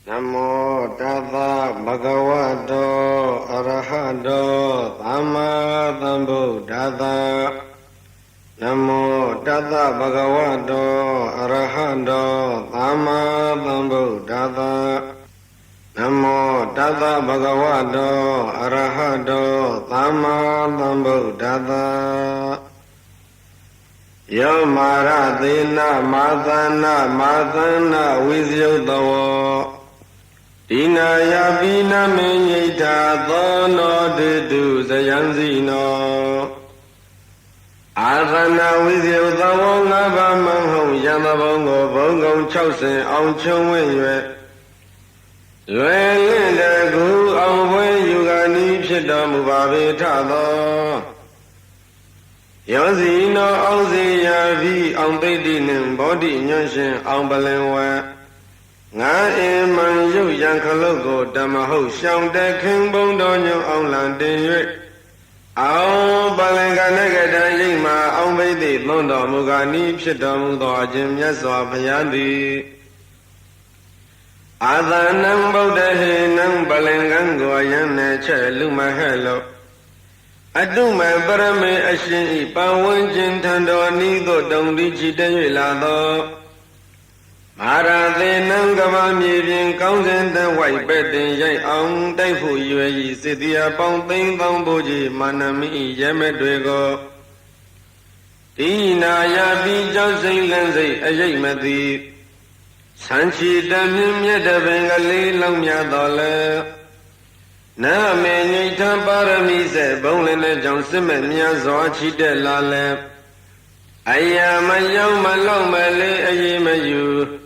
Namo Tassa Bhagavato Arahato Samma Sambuddhassa Namo Tassa Bhagavato Arahato Samma Sambuddhassa Namo Tassa Bhagavato Arahato Samma Sambuddhassa Yamaratina Madana Visyuddhavo Dina Yabina Menyita Dono Didu Sayanzino Asana Visyuddhavo Ngaba Manghong Yamabongo Bongo Chausen Aung Chung Wen Yue Linda Gu Aung Wen Yugani Pshita Mubabe Tado Yazino Auzi Yavi Aung Tedi Nim Bodhi Nyanshin Aung Balenwa Nga Iman Yu Yang Kalogo Damaho Shang De King Bondo Nyo Aung Lan Din Yue Aung Balenga Negada Yingma Aung Bedi Londo Mugani Pshita Mudo Ajim Yaswa Payandi Adhanam Bodha Hinam Balengan Goyan Neche Luma Hello Aduma Barame Ashin Pawanjin Tando Nido Dondi Chita Lado Marade Nangava Mivin Kaunzen the White Bedding Yay Aung Daifu Yue Sidia Ponting Domboji Manami Yemedwego Tina Yabi Josei Lenzi Ajay Madi Sanchi Damim Yada Bengali Long Yadole Na me nyita parami se bongle ne jong sime mya zwa chi de la le Aya ma yaw ma law ma le ayi ma yu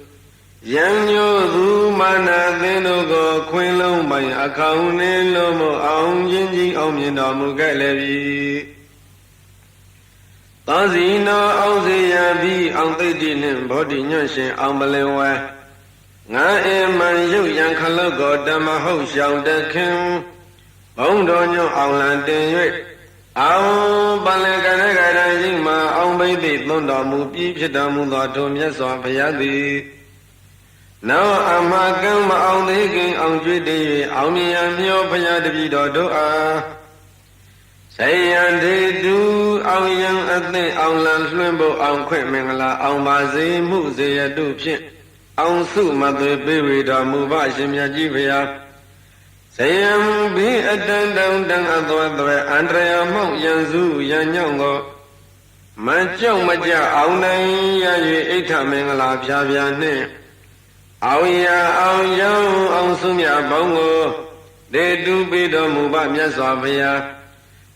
Yang nyo du ma na thin do ko khwin long pai akhaung ne lo mo aung yin ji aung myin taw mu kai le bi Ta si no aung se ya bi aung thai ti nin bodhi nyon shin aung balen wa Nga man yu yang khalogo dhamma ho shang de kim Bong do nyo aung lan tin yue Aung Balenga Negada Yingma Aung Bedi Londo Mu Pi Phita Mu Tho Tho Myat Swa Bhaya Thi Now Amma Kam Ma Aung Thi Kin Aung Chue Ti Yue Aung Myan Myo Bhaya Tapi Do Do A Sayan Thi Tu Aung Yang Athin Aung Lan Hluen Bo Aung Khwet Mingala Aung Ba Se Mu Se Ya Tu Phit Aung Su Ma Thwe Pe Wei Do Mu Ba Shin Myat Ji Bhaya Sayam Bi Atan Dang Dang Atwa Thwe Andrea Mok Yan Su Yan Nyong Go Ma Chong Ma Cha Aung Nai Ya Yue Aitha Mingala Phya Phya Ni Aung Ya Aung Yang Aung Su Mya Bong Go De Tu Pe Do Mu Ba Myat Swa Bhaya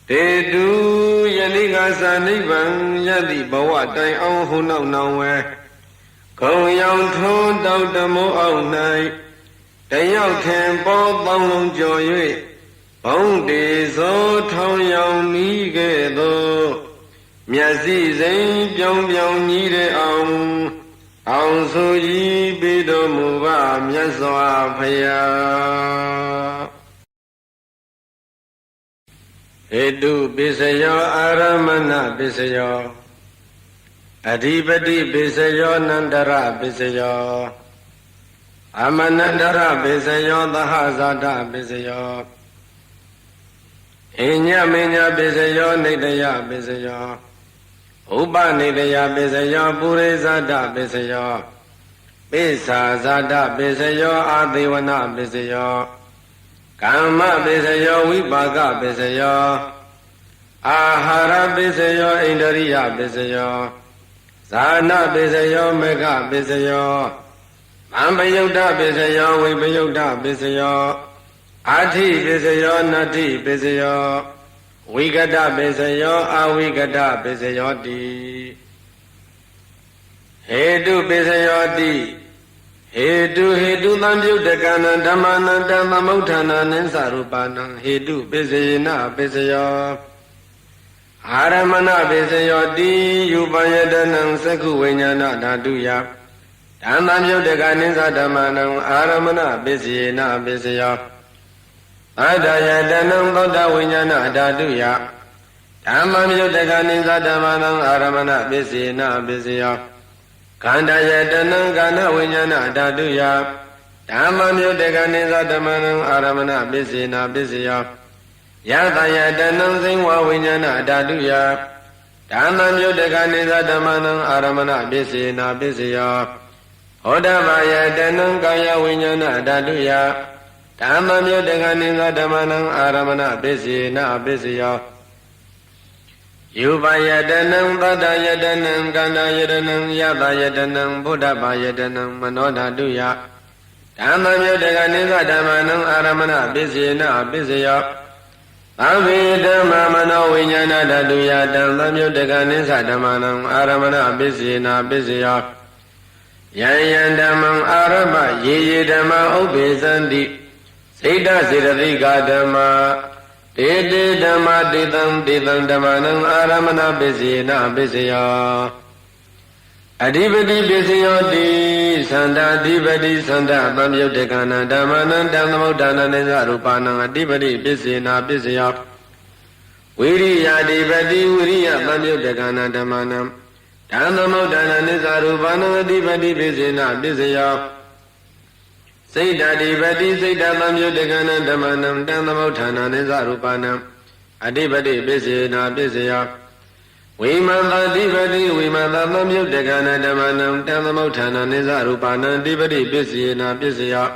De Tu Yanika Sa Nibbang Yati Bhawa Tai Aung Hu Nau Nau We Khong Yang Thon Tau Tamo Aung Nai Tayaw Thin Po Thong Long Jo Yue Bong Te So Thong Yang Mi Ke Do Myat Si Sein Pyong Pyong Nyi De Aung Aung Su Ji Pe Do Mu Ba Myat Swa Phaya Hetu Pisayo Aramana Pisayo Adhipati Pisayo Nandara Pisayo Amanandara Pisayo Dahasata Pisayo Inya Minya Pisayo Nidaya Pisayo Upa Nidaya Pisayo Purizata Pisayo Pisa Zata Pisayo Adivana Pisayo Kama Pisayo Vipaka Pisayo Ahara Pisayo Indariya Pisayo Zana Pisayo Mega Pisayo Mambayuddha Pisayo Vipayuddha Pisayo Ati Pisayo Nati Pisayo Vigata Pisayo Avigata Pisayo Ti Hetu Pisayo Ti Hetu Tambyuddhakana Dhammananda Mamauthana Ninsarupana Hetu Pisayena Pisayo Aramana Pisayo Ti Yupayadanang Sakhu Vinyana Dhatuya Dhammam Yuddhaka Ninsa Dhammanam Aramana Pisayena Pisayo Adayadanam Bodha Vinyana Dhatuya Dhammam Yuddhaka Ninsa Dhammanam Aramana Pisayena Pisayo Kanda Yadanam Kana Vinyana Dhatuya ဓမ္မမြို့တကနိသဓမ္မနံအာရမဏပစ္စေနာပစ္စယောယတယတနံစိဝဝိညာဏဓာတုယဓမ္မမြို့တကနိသဓမ္မနံအာရမဏပစ္စေနာပစ္စယောဟောတဘာယတနံကာယဝိညာဏဓာတုယဓမ္မမြို့တကနိသဓမ္မနံအာရမဏပစ္စေနာပစ္စယောယူပါယတနံသတ္တယတနံကန္တယတနံယတယတနံဘုဒ္ဓဘာယတနံမနောဓာတုယဓမ္မမြို့တကနိသဓမ္မနံအာရမဏပစ္စေနာပစ္စယောသဗ္ဗေဓမ္မမနောဝိညာဏဓာတုယဓမ္မမြို့တကနိသဓမ္မနံအာရမဏပစ္စေနာပစ္စယောယံယံဓမ္မံအာရမယေယေဓမ္မဥပ္ပေသန္တိစိတ်တစေတသိကဓမ္မတေတေဓမ္မတေတံတေတံဓမ္မနံအာရမဏပစ္စေနာပစ္စယောအဓိပတိပစ္စယောတိသန္တာအဓိပတိသန္တာသံယုတ်တကနာဓမ္မနံတံသမုဋ္ဌာနနိသရူပနံအဓိပတိပစ္စေနာပစ္စယောဝိရိယအဓိပတိဝိရိယသံယုတ်တကနာဓမ္မနံဓမ္မုဋ္ဌာနနိသရူပနံအဓိပတိပစ္စေနာပစ္စယောစိတ်တအဓိပတိစိတ်တသံယုတ်တကနာဓမ္မနံတံသမုဋ္ဌာနနိသရူပနံအဓိပတိပစ္စေနာပစ္စယောဝိမန္တတိပတိဝိမန္တသံယုတ်တကနာဓမ္မနံတံသမုဋ္ဌာနနိသရူပနံတိပတိပစ္စေနာပစ္စယော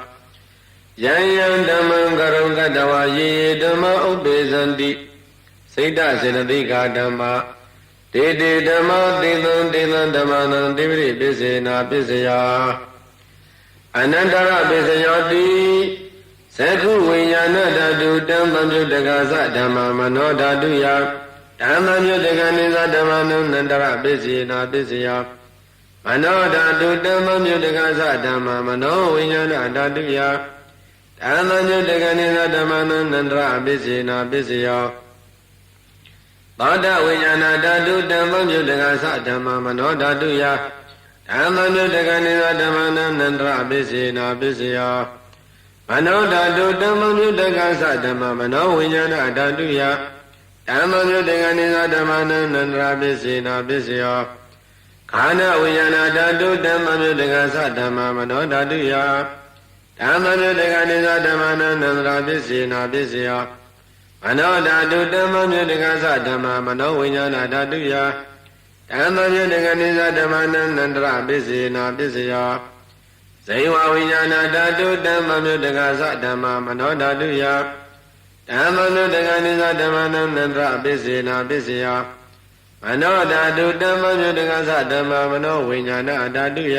ယံယံဓမ္မံကရုံကတဝါယေယေဓမ္မဥပ္ပေသန္တိစိတ်တစေတသိကဓမ္မတေတေဓမ္မတေသံတေသံဓမ္မနံတိပတိပစ္စေနာပစ္စယောအနန္တရပစ္စယောတိသက္ခုဝိညာဏဓာတုတံသံယုတ်တကသဓမ္မမနောဓာတုယဓမ္မမြုတကနိသဓမ္မနံနန္တရပစ္စေနာပစ္စယောမနောဓာတုဓမ္မမြုတကသဓမ္မမနောဝိညာဏဓာတုယဓမ္မမြုတကနိသဓမ္မနံနန္တရပစ္စေနာပစ္စယောသောတဝိညာဏဓာတုဓမ္မမြုတကသဓမ္မမနောဓာတုယဓမ္မမြုတကနိသဓမ္မနံနန္တရပစ္စေနာပစ္စယောမနောဓာတုဓမ္မမြုတကသဓမ္မမနောဝိညာဏဓာတုယဓမ္မမြုတကနိသဓမ္မနံနန္တရပစ္စေနာပစ္စယောခန္ဓာဝိညာဏဓာတုဓမ္မမြုတကသဓမ္မမနောဓာတုယဓမ္မမြုတကနိသဓမ္မနံနန္တရပစ္စေနာပစ္စယောမနောဓာတုဓမ္မမြုတကသဓမ္မမနောဝိညာဏဓာတုယဓမ္မမြုတကနိသဓမ္မနံနန္တရပစ္စေနာပစ္စယောဇိဝဝိညာဏဓာတုဓမ္မမြုတကသဓမ္မမနောဓာတုယဓမ္မနုတကနိသဓမ္မနံနန္တရပစ္စေနာပစ္စယောမနောဓာတုဓမ္မမြုတကသဓမ္မမနောဝိညာဏဓာတုယ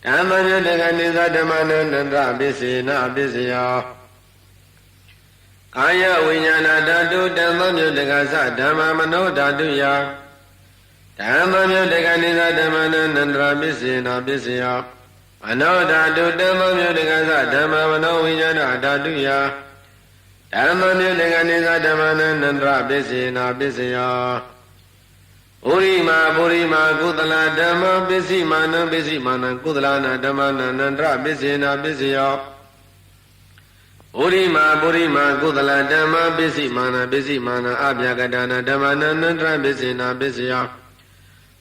ဓမ္မမြုတကနိသဓမ္မနံနန္တရပစ္စေနာပစ္စယောကာယဝိညာဏဓာတုဓမ္မမြုတကသဓမ္မမနောဓာတုယဓမ္မမြုတကနိသဓမ္မနံနန္တရပစ္စေနာပစ္စယောမနောဓာတုဓမ္မမြုတကသဓမ္မမနောဝိညာဏဓာတုယဓမ္မမြုတကနိသဓမ္မနံနန္တရပစ္စေနာပစ္စယောပုရိမာပုရိမာကုသလဓမ္မပစ္စည်းမာနံပစ္စည်းမာနံကုသလနာဓမ္မနံနန္တရပစ္စေနာပစ္စယောပုရိမာပုရိမာကုသလဓမ္မပစ္စည်းမာနံပစ္စည်းမာနံအပြာကတနာဓမ္မနံနန္တရပစ္စေနာပစ္စယော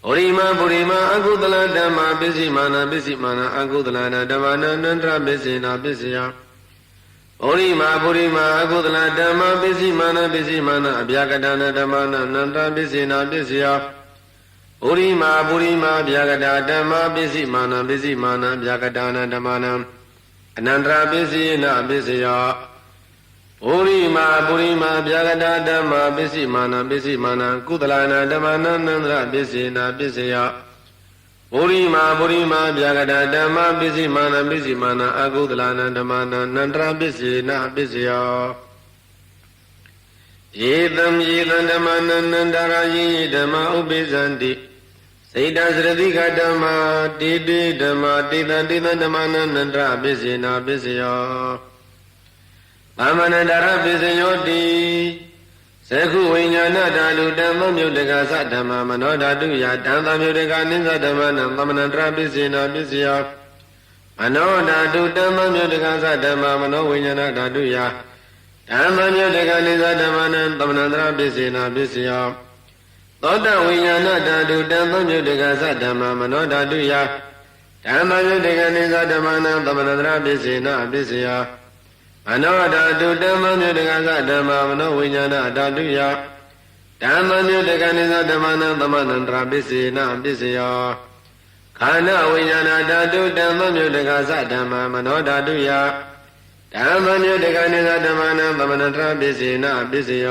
ပုရိမာပုရိမာအကုသလဓမ္မပစ္စည်းမာနံပစ္စည်းမာနံအကုသလနာဓမ္မနံနန္တရပစ္စေနာပစ္စယောပုရိမာပုရိမာအကုသလဓမ္မပစ္စည်းမာနပစ္စည်းမာနအဗျာကတနာဓမ္မနနန္တပစ္စေနာပစ္စယောပုရိမာပုရိမာဗျာကတာဓမ္မပစ္စည်းမာနပစ္စည်းမာနဗျာကတာနာဓမ္မနအနန္တပစ္စေနာပစ္စယောပုရိမာပုရိမာဗျာကတာဓမ္မပစ္စည်းမာနပစ္စည်းမာနကုသလနာဓမ္မနနန္တပစ္စေနာပစ္စယောပုရိမာပုရိမာဗျာကတာဓမ္မပစ္စည်းမာနပစ္စည်းမာနအကုသလနာဓမ္မနနန္တရပစ္စေနာပစ္စယောယေတံယေတံဓမ္မနနန္တရာယေဓမ္မဥပ္ပိသန္တိစိတ်တစရတိကဓမ္မတေတေဓမ္မတေတံတေတံဓမ္မနနန္တရပစ္စေနာပစ္စယောသမ္မနန္တရပစ္စယောတိသက္ခုဝိညာဏဓာတုဓမ္မမြုတကသဓမ္မမနောဓာတုယတံသမြုတကနိသဓမ္မနံသမ္မနန္တရပစ္စေနာပစ္စယောမနောဓာတုဓမ္မမြုတကသဓမ္မမနောဝိညာဏဓာတုယဓမ္မမြုတကနိသဓမ္မနံသမ္မနန္တရပစ္စေနာပစ္စယောသောတဝိညာဏဓာတုဓမ္မမြုတကသဓမ္မမနောဓာတုယဓ ဓမ္မယုတ်တကနိသဓမ္မနံသမဏတရပစ္စေနပစ္စယမနောဓာတုဓမ္မယုတ်တကသဓမ္မမနောဝိညာဏဓာတုယဓမ္မယုတ်တကနိသဓမ္မနံသမဏတရပစ္စေနပစ္စယခန္ဓာဝိညာဏဓာတုဓမ္မယုတ်တကသဓမ္မမနောဓာတုယဓမ္မယုတ်တကနိသဓမ္မနံသမဏတရပစ္စေနပစ္စယ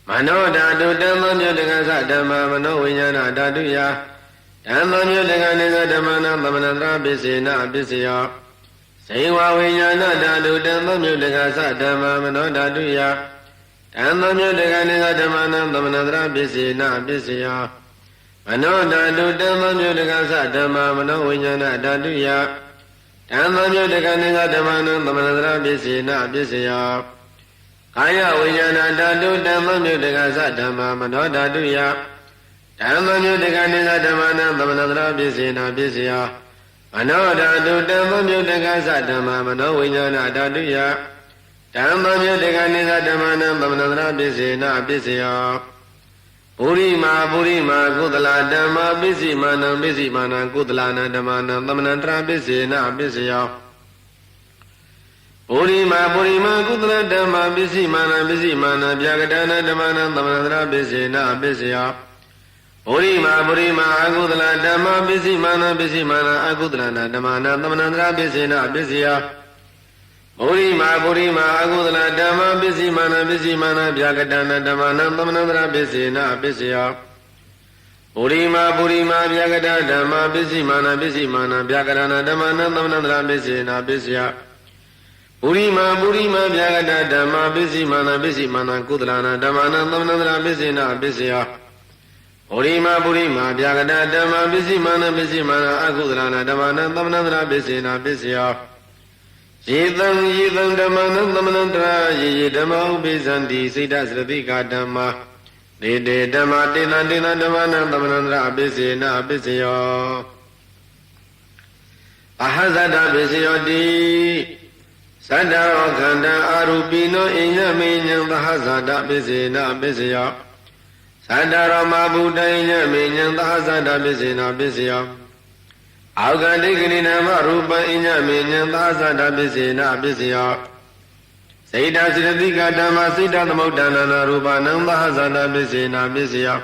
မနောဓာတုဓမ္မယုတ်တကသဓမ္မမနောဝိညာဏဓာတုယဓမ္မယုတ်တကနိသဓမ္မနံသမဏတရပစ္စေနပစ္စယဇေဝဝိညာဏဓာတုဓမ္မယုတ်တကသဓမ္မမနောဓာတုယဓမ္မယုတ်တကနိသဓမ္မနံသမဏတရပစ္စေနပစ္စယမနောဓာတုဓမ္မယုတ်တကသဓမ္မမနောဝိညာဏဓာတုယဓမ္မယုတ်တကနိသဓမ္မနံသမဏတရပစ္စေနပစ္စယကာယဝိညာဏဓာတုဓမ္မယုတ်တကသဓမ္မမနောဓာတုယဓမ္မယုတ်တကနိသဓမ္မနံသမဏတရပစ္စေနပစ္စယမနောဓာတုဓမ္မယုတ်တကသဓမ္မမနောဝိညာဏဓာတုယဓမ္မယုတ်တကနိသဓမ္မနံသမဏတရပစ္စေနပစ္စယပုရိမာကုသလဓမ္မပစ္စည်းမာနံပစ္စည်းမာနံကုသလနာဓမ္မနံသမဏတရပစ္စေနပစ္စယပုရိမာကုသလဓမ္မပစ္စည်းမာနံပစ္စည်းမာနံဗျာကတနာဓမ္မနံသမဏတရပစ္စေနပစ္စယပုရိမာအကုသလဓမ္မပစ္စည်းမာနံပစ္စည်းမာနံအကုသလနာဓမ္မနံသမဏတရပစ္စေနပစ္စယပုရိမာအကုသလဓမ္မပစ္စည်းမာနံပစ္စည်းမာနံဗျာကတနာဓမ္မနံသမဏတရပစ္စေနပစ္စယပုရိမာဗျာကတဓမ္မပစ္စည်းမာနံပစ္စည်းမာနံဗျာကတနာဓမ္မနံသမဏတရပစ္စေနပစ္စယပုရိမာဗျာကတဓမ္မပစ္စည်းမာနံပစ္စည်းမာနံကုသလနာဓမ္မနံသမဏတရပစ္စေနပစ္စယပုရိမာဗျာကတဓမ္မပစ္စည်းမာနံပစ္စည်းမာနံအကုသလနာဓမ္မနံသမဏတရပစ္စေနပစ္စယယေတံဓမ္မနံသမဏတရာယေဓမ္မဥပိသန္တိစိတ္တစရတိကာဓမ္မာဒေတေဓမ္မတေနဓမ္မနံသမဏတရာပစ္စေနပစ္စယောအဟဇတပစ္စယောတိသတ္တရောခန္ဓာအာရူပိနောအညမေညံသဟဇတပစ္စေနပစ္စယောသတ္တရောမဗုဒ္ဓိညမေညံသဟဇတပစ္စေနပစ္စယောအာဂန္တိကနိနာမရူပံအညမေညံသဟဇတပစ္စေနပစ္စယောစိတ္တစရတိကဓမ္မစိတ္တသမုဋ္ဌာနာရူပနံသဟဇတပစ္စေနပစ္စယော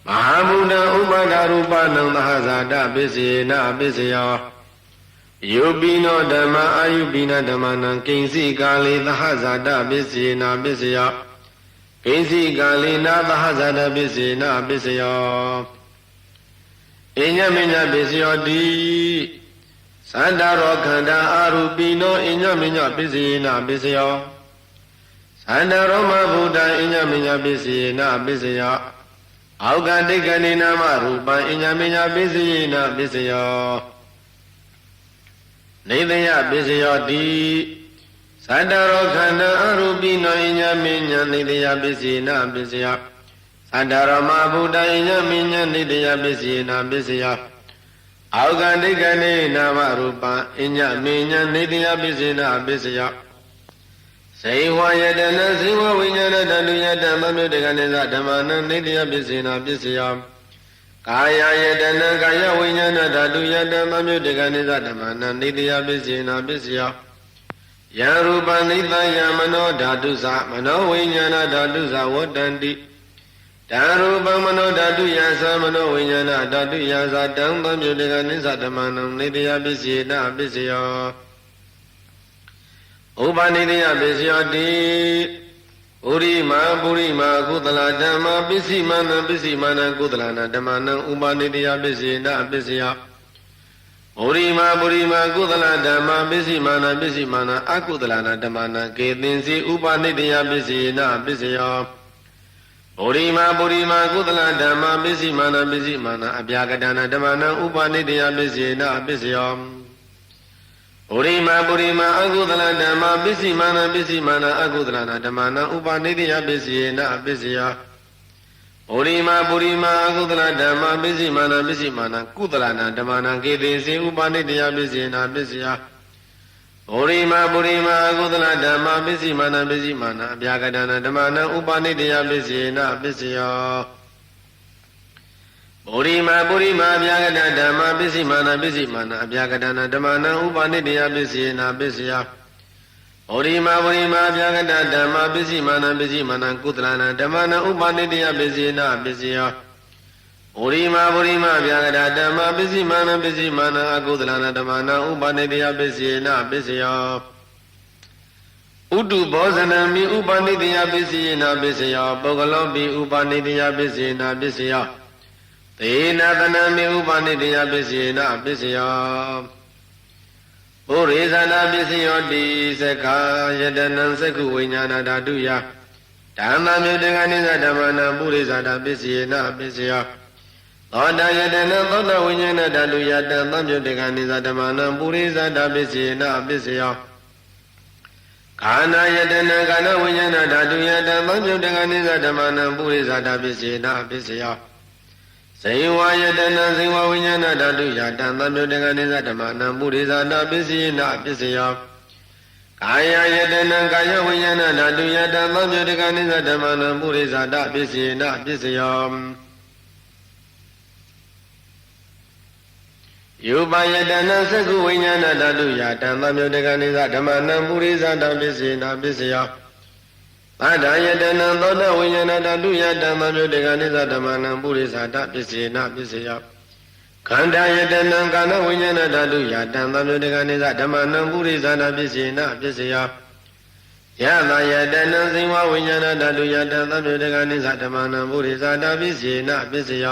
မဟာဗုဒ္ဓဥပါဒရူပနံသဟဇတပစ္စေနပစ္စယောယုပိနောဓမ္မအာယုပိနဓမ္မနံကိဉ္စီကာလေသဟဇတပစ္စေနပစ္စယောကိဉ္စီကာလေနသဟဇတပစ္စေနပစ္စယောအညမေညပစ္စယောတိသန္တာရောခန္ဓာအာရူပိနောအညမေညပစ္စယေနပစ္စယောသန္တာရောမဗုဒ္ဓအညမေညပစ္စယေနပစ္စယောအောကတိကနိနာမရူပံအညမေညပစ္စယေနပစ္စယောနေတယပစ္စယောတိသန္တာရောခန္ဓာအာရူပိနောအညမေညနေတယပစ္စယေနပစ္စယောသန္တာရောမဗုဒ္ဓအညမေညနေတယပစ္စယေနပစ္စယောအောကတိကနိနာမရူပံအညမေညနေတယပစ္စေနပစ္စယဇေဝယတနာဇေဝဝိညာဏတတုယတမမြုတကနိသဓမ္မနံနေတယပစ္စေနပစ္စယကာယယတနာကာယဝိညာဏဓာတုယတမမြုတကနိသဓမ္မနံနေတယပစ္စေနပစ္စယယရူပနိသယမနောဓာတုသမနောဝိညာဏဓာတုသဝတ္တန္တိဓာရူပမနောဓာတုယသမနောဝိညာဏဓာတုယသတံသံပြုတကနိသဓမ္မနံနေတယပစ္စေနပစ္စယောဥပနိတယပစ္စယောတိပုရိမာကုသလဓမ္မပစ္စည်းမာနံပစ္စည်းမာနံကုသလနာဓမ္မနံဥပနိတယပစ္စေနပစ္စယောပုရိမာကုသလဓမ္မပစ္စည်းမာနံပစ္စည်းမာနံအကုသလနာဓမ္မနံကေသင်္စီဥပနိတယပစ္စေနပစ္စယောပုရိမာကုသလဓမ္မပစ္စည်းမာနပစ္စည်းမာနအပြာကတနာဓမ္မနံဥပနိတယပစ္စေနပစ္စယောပုရိမာအကုသလဓမ္မပစ္စည်းမာနပစ္စည်းမာနအကုသလနာဓမ္မနံဥပနိတယပစ္စေနပစ္စယောပုရိမာအကုသလဓမ္မပစ္စည်းမာနပစ္စည်းမာနကုသလနာဓမ္မနံကေတိစေဥပနိတယပစ္စေနပစ္စယောပုရိမာအကုသလဓမ္မပစ္စည်းမာနပစ္စည်းမာနအပြာကတနာဓမ္မနံဥပနိတယပစ္စေနပစ္စယောပ ပုရိမာအဗျာကတဓမ္မပစ္စည်းမာနအဗျာကတနာဓမ္မနံဥပါနိတယပစ္စယေနာပစ္စယပုရိမာအဗျာကတဓမ္မပစ္စည်းမာနကုသလနာဓမ္မနံဥပါနိတယပစ္စယေနာပစ္စယပုရိမာအဗျာကတဓမ္မပစ္စည်းမာနအကုသလနာဓမ္မနံဥပါနိတယပစ္စယေနာပစ္စယဥတုဘောဇနံမိဥပါနိတယပစ္စယေနာပစ္စယပုဂ္ဂလောပိဥပါနိတယပစ္စယေနာပစ္စယသေနသနံမိဥပါနိတယပစ္စယေနာပစ္စယဘုရေဇာနာပစ္စယောတိသက္ခာယတနံသက္ခုဝိညာဏဓာတုယဓမ္မမြုတ္တကနိသဓမ္မနံပုရိဇာတာပစ္စယေနာပစ္စယသောတာယတနံသောတာဝိညာဏဓာတုယတံသမြုတ္တကနိသဓမ္မနံပုရိဇာတာပစ္စယေနာပစ္စယခန္ဓာယတနံခန္ဓာဝိညာဏဓာတုယတံသမြုတ္တကနိသဓမ္မနံပုရိဇာတာပစ္စယေနာပစ္စယဇေဝယတနံဇေဝဝိညာဏဓာတုယတံသမြုတ္တကနိသဓမ္မနံပုရိဇာတာပစ္စယေနာပစ္စယကာယယတနံကာယဝိညာဏဓာတုယတံသမြုတ္တကနိသဓမ္မနံပုရိဇာတာပစ္စယေနာပစ္စယယူပယတနံသက္ခုဝိညာဏဓာတုယတံသမြုတ္တကနိသဓမ္မနံပုရိဇာတာပစ္စယေနာပစ္စယသတ္တယတနံသောတဝိညာဏဓာတုယတံသမြုတ္တကနိသဓမ္မနံပုရိဇာတာပစ္စယေနာပစ္စယခန္ဓာယတနံကာဏဝိညာဏဓာတုယတံသမြုတ္တကနိသဓမ္မနံပုရိဇာတာပစ္စယေနာပစ္စယယသယတနံဇိဝဝိညာဏဓာတုယတံသမြုတ္တကနိသဓမ္မနံပုရိဇာတာပစ္စယေနာပစ္စယ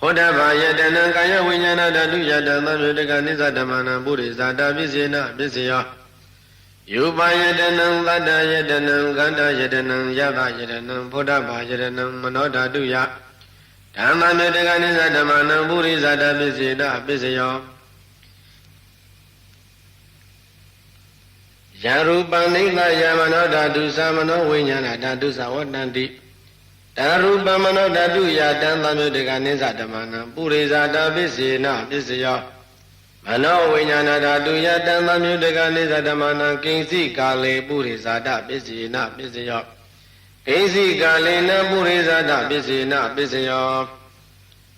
ဟောတဘာယတနံကာယဝိညာဏဓာတုယတံသမြုတ္တကနိသဓမ္မနံပုရိဇာတာပစ္စယေနာပစ္စယယူပါယတနံသတ္တယတနံကန္တယတနံယသယတနံဘုဒ္ဓဘာယတနံမနောဓာတုယဓမ္မမြုတ္တကနိသဓမ္မနံပုရိဇာတာပစ္စယေနာပစ္စယောယရူပနိသယမနောဓာတုသမနောဝိညာဏဓာတုသဝတ္တန္တိဓာရူပမနောဓာတုယတံသမြုတ္တကနိသဓမ္မနံပုရိဇာတာပစ္စယေနာပစ္စယောမနောဝိညာဏဓာတုယတံသမြုတ္တကနိသဓမ္မနံကိဉ္စိကာလေပုရိဇာတပစ္စယေနပစ္စယောကိဉ္စိကာလေနပုရိဇာတပစ္စယေနပစ္စယော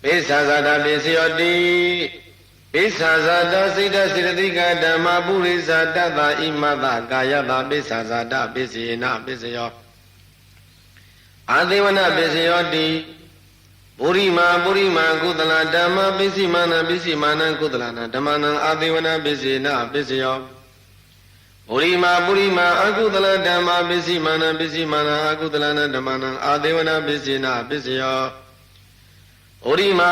ပိစ္ဆာဇာတပစ္စယောတိပိစ္ဆာဇာတစိတ္တစေတသိကဓမ္မပုရိဇာတသဣမတကာယတပိစ္ဆာဇာတပစ္စယေနပစ္စယောအာသေဝနပစ္စယောတိပုရိမာကုသလဓမ္မပစ္စည်းမာနကုသလနာဓမ္မနံအာသေဝနာပစ္စေနပစ္စယောပုရိမာအကုသလဓမ္မပစ္စည်းမာနအကုသလနာဓမ္မနံအာသေဝနာပစ္စေနပစ္စယောပုရိမာ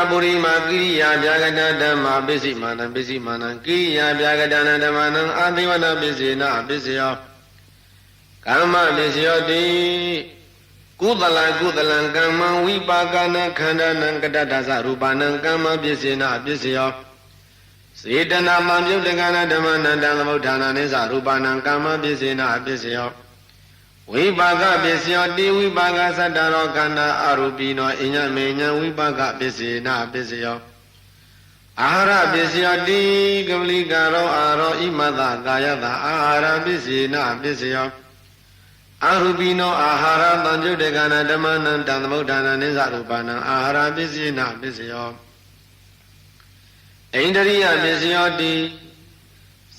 ကိရိယာဗျာကတဓမ္မပစ္စည်းမာနကိရိယာဗျာကတနာဓမ္မနံအာသေဝနာပစ္စေနပစ္စယောကာမပစ္စယောတိကုသလကမ္မဝိပါကနာခန္ဓာနံကတ္တသရူပနံကမ္မပစ္စေနပစ္စယောစေတနာမမြုတ္တကနာဓမ္မနံတံသမုဋ္ဌာနာနိသရူပနံကမ္မပစ္စေနပစ္စယောဝိပါကပစ္စယောတိဝိပါကသတ္တရောခန္ဓာအရူပိနောအညမေညံဝိပါကပစ္စေနပစ္စယောအာဟာရပစ္စယောတိကပလိကာရောအာရောဣမတကာယတအာဟာရပစ္စေနပစ္စယောအာရူပိနောအာဟာရသံယုတ္တကနာဓမ္မနံတံသမုဋ္ဌာနာနိသရူပနံအာဟာရပစ္စေနပစ္စယောဣန္ဒရိယပစ္စယောတိ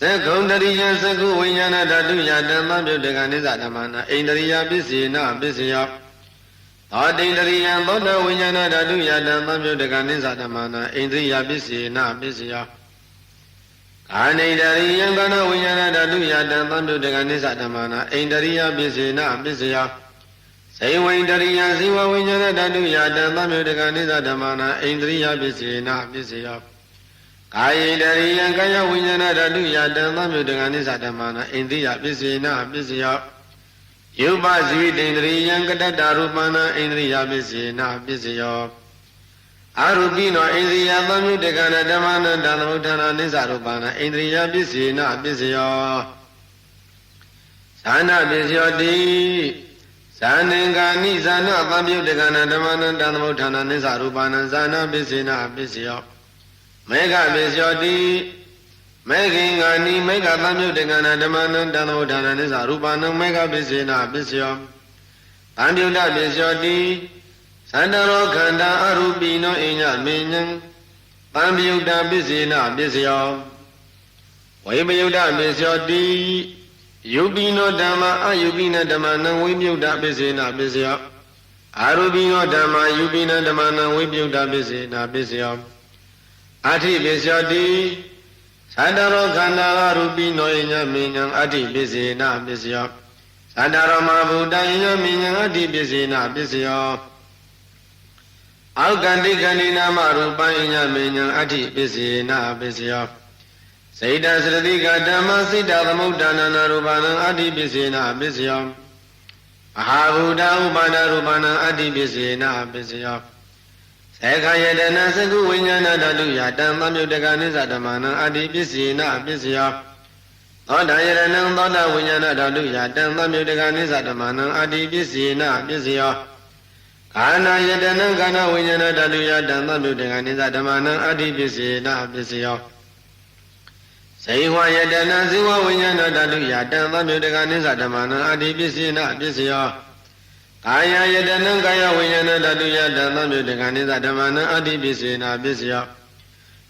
သက္ခုံတရိယသက္ခုဝိညာဏဓာတုယတံသမြုတ္တကနိသဓမ္မနံဣန္ဒရိယပစ္စေနပစ္စယောသောတိန္ဒရိယသောတဝိညာဏဓာတုယတံသမြုတ္တကနိသဓမ္မနံဣန္ဒရိယပစ္စေနပစ္စယောကာနိဒရိယံကနဝိညာဏဓာတုယတံသံတုတကနိသဓမ္မနာဣန္ဒရိယပစ္စေနပစ္စယဇေဝိန္ဒရိယဇေဝဝိညာဏဓာတုယတံသံတုတကနိသဓမ္မနာဣန္ဒရိယပစ္စေနပစ္စယကာယိန္ဒရိယံကာယဝိညာဏဓာတုယတံသံတုတကနိသဓမ္မနာဣန္ဒရိယပစ္စေနပစ္စယယုပဇိဝိတ္တရိယံကတ္တရူပနာဣန္ဒရိယပစ္စေနပစ္စယောအာရူပိနောဣန္ဒရိယသံယုတကနာဓမ္မနံတံသမုဋ္ဌာနာနိသရူပနာဣန္ဒရိယပစ္စေနပစ္စယောဇာနာပစ္စယောတိဇာနင်္ဂာနိဇာနာသံယုတကနာဓမ္မနံတံသမုဋ္ဌာနာနိသရူပနာဇာနာပစ္စေနပစ္စယောမေဃပစ္စယောတိမေခင်္ဂာနိမေဃသံယုတကနာဓမ္မနံတံသမုဋ္ဌာနာနိသရူပနာမေဃပစ္စေနပစ္စယောသံယုတပစ္စယောတိသ Sandaro Kanda Arubino Inya Minyan Pamyuda Bisina Bisyo Wayuda Bisyo Di Yubino Dama Ayubina Damana Wibuda Bisina Bisyo Arubino Dama Yubina Damana Wibuda Bisina Bisyo Ati Bisyo Di Sandaro Kanda Arubino Inya Minyan Ati Bisina Bisyo Sandaro Mabuda Inya Minyan Ati Bisina Bisyo Alkandi Kandina Marupa Inya Minyan Ati Bisina Bisyo Saida Sradika Dhamma Sita Dhamudana Narupana Adi Bisina Bisya Mahabuddha Upana Rupana Adi Bisina Bisya Sekayadana Sagu Vinyana Daduya Dhamma Mudagani Sadhamana Adi Bisina Bisya Thoda Yadana Thoda Vinyana Daduya Dhamma Mudagani Sadhamana Adi Bisina Bisya Kana Yadana Kana Vinyana Daduya Dhamma Mudagani Sadhamana Adi Bisina Bisya Saiwa Yadana Ziwa Vinyana Daduya Dhamma Mudagani Sadhamana Adi Bisina Bisya Kaya Yadana Kaya Vinyana Daduya Dhamma Mudagani Sadhamana Adi Bisina Bisya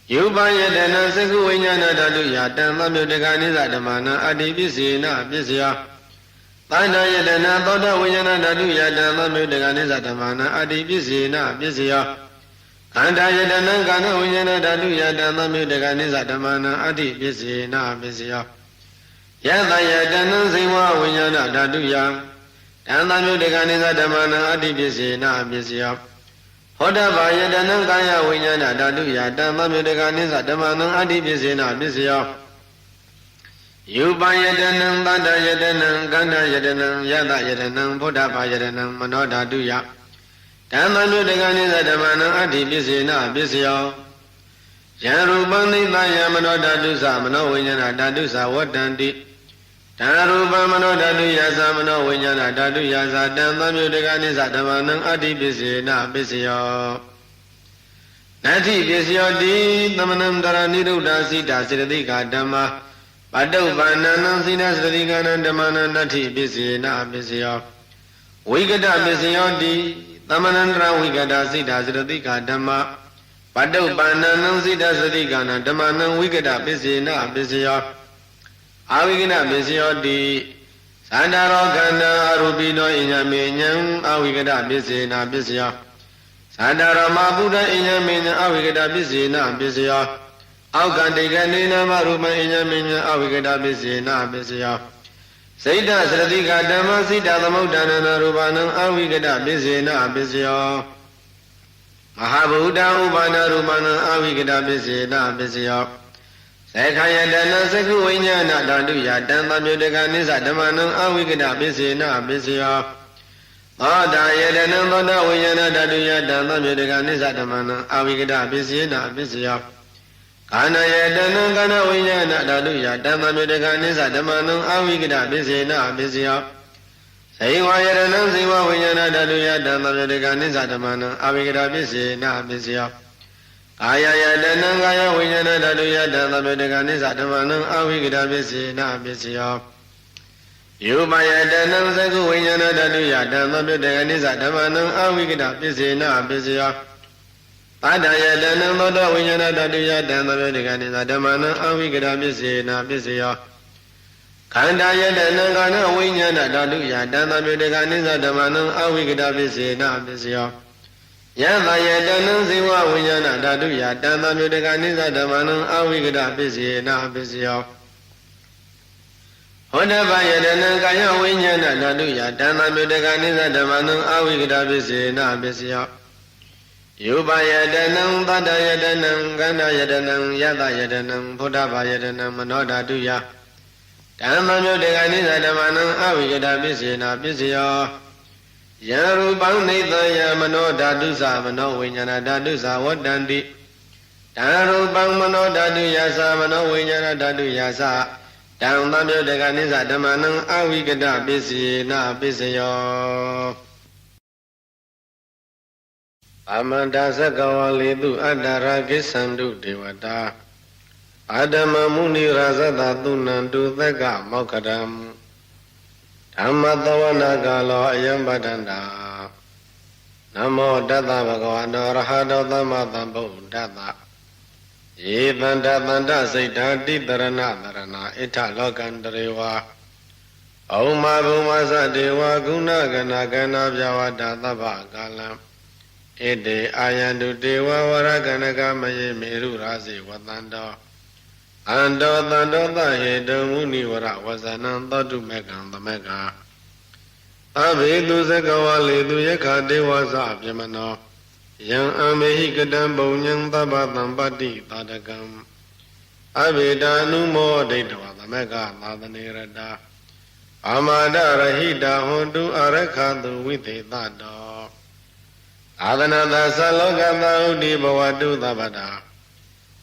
Yuba Yadana Sagu Vinyana Daduya Dhamma Mudagani Sadhamana Adi Bisina Bisya Tanda Yadana Thoda Vinyana Daduya Dhamma Mudagani Sadhamana Adi Bisina Bisya Kanda Yadana Kana Vinyana Daduya Dhamma Mudagani Sadhamana Adi Bisina Bisya Yada Yadana Ziwa Vinyana Daduya Dhamma Mudagani Sadhamana Adi Bisina Bisya Hoda Yadana Kaya Vinyana Daduya Dhamma Mudagani Sadhamana Adi Bisina Bisya Yuba Yadana Tanda Yadana Kanda Yadana Yada Yadana Hoda Yadana Mano Daduya Dhamma Mudagani Sadhamana Adi Bisina Bisya Yarubani Daya Mano Dadusa Mano Vinyana Dadusa Wadanti Daruba Mano Daduya Samano Vinyana Daduya Dhamma Mudagani Sadhamana Adi Bisina Bisya Nati Bisya Di Namanam Dara Niruddha Sita Siddhika Dhamma Padaupanana Sita Siddhika Dhamma Nati Bisina Bisya Vigata Bisya Di Tamanandra Vigata Sita Siddhika Dhamma Padaupanana Sita Siddhika Dhamma Vigata Bisina Bisya Avigana Bisya Di Sandaro Kanda Arubino Inya Minyan Avigata Bisina Bisya Sandaro Mabuddha Inya Minyan Avigata Bisina Bisya Alkandi Kandina Marupa Inya Minyan Avigata Bisina Bisya Saida Sradika Dhamma Sita Dhamudana Narupana Avigata Bisina Bisya Mahabuddha Upana Rupana Avigata Bisina Bisya Sekayadana Sagu Vinyana Daduya Dhamma Mudagani Sadhamana Avigata Bisina Bisya Thoda Yadana Thoda Vinyana Daduya Dhamma Mudagani Sadhamana Avigata Bisina Bisya Kana Yadana Kana Vinyana Daduya Dhamma Mudagani Sadhamana Avigata Bisina Bisya Saiwa Yadana Siwa Vinyana Daduya Dhamma Mudagani Sadhamana Avigata Bisina Bisya Kaya Yadana Kaya Vinyana Daduya Dhamma Mudagani Sadhamana Avigata Bisina Bisya Yuba Yadana Sagu Vinyana Daduya Dhamma Mudagani Sadhamana Avigata Bisina Bisya Pada Yadana Thoda Vinyana Daduya Dhamma Mudagani Sadhamana Avigata Bisina Bisya Kanda Yadana Kana Vinyana Daduya Dhamma Mudagani Sadhamana Avigata Bisina Bisya Yada Yadana Siwa Vinyana Daduya Dhamma Mudagani Sadhamana Avigata Bisina Bisya Hoda Yadana Kaya Vinyana Daduya Dhamma Mudagani Sadhamana Avigata Bisina Bisya Yuba Yadana Tada Yadana Kanda Yadana Yada Yadana Hoda Yadana Mano Daduya Dhamma Mudagani Sadhamana Avigata Bisina Bisya Yarubang Nithaya Mano Dadusa Mano Vinyana Dadusa Wadanti Darubang Mano Daduyasa Mano Vinyana Daduyasa Dhamma Mudagani Sadhamana Avigata Bisina Bisya Amanda Sakawalidu Adara Kisandu Devata Adama Muni Rasata Tunandu Thaka Mokadam Dhamma Tawana Kalo Ayam Badanda Namo Tata Bhagavato Arahato Samma Sambuddhassa Ye Tanda Tanda Siddhati Dharana Dharana Ita Lokandarewa Auma Bhumasa Dewa Guna Gana Gana Vyavada Tava Kalam Ede Ayandu Dewa Varaganaka Maye Meru Rasi Vatando Ando Tando Tahedo Muni Vara Vasanam Tatu Mekan Tameka Avidu Sakawalidu Yaka Devasa Vyamano Yang Amehi Kadam Bonyang Tabatam Pati Tadakam Avidanu Mo Dedava Tameka Tadanirada Amada Rahida Hondu Arakadu Vite Tado Adanada Salokata Udi Bhavadu Tabada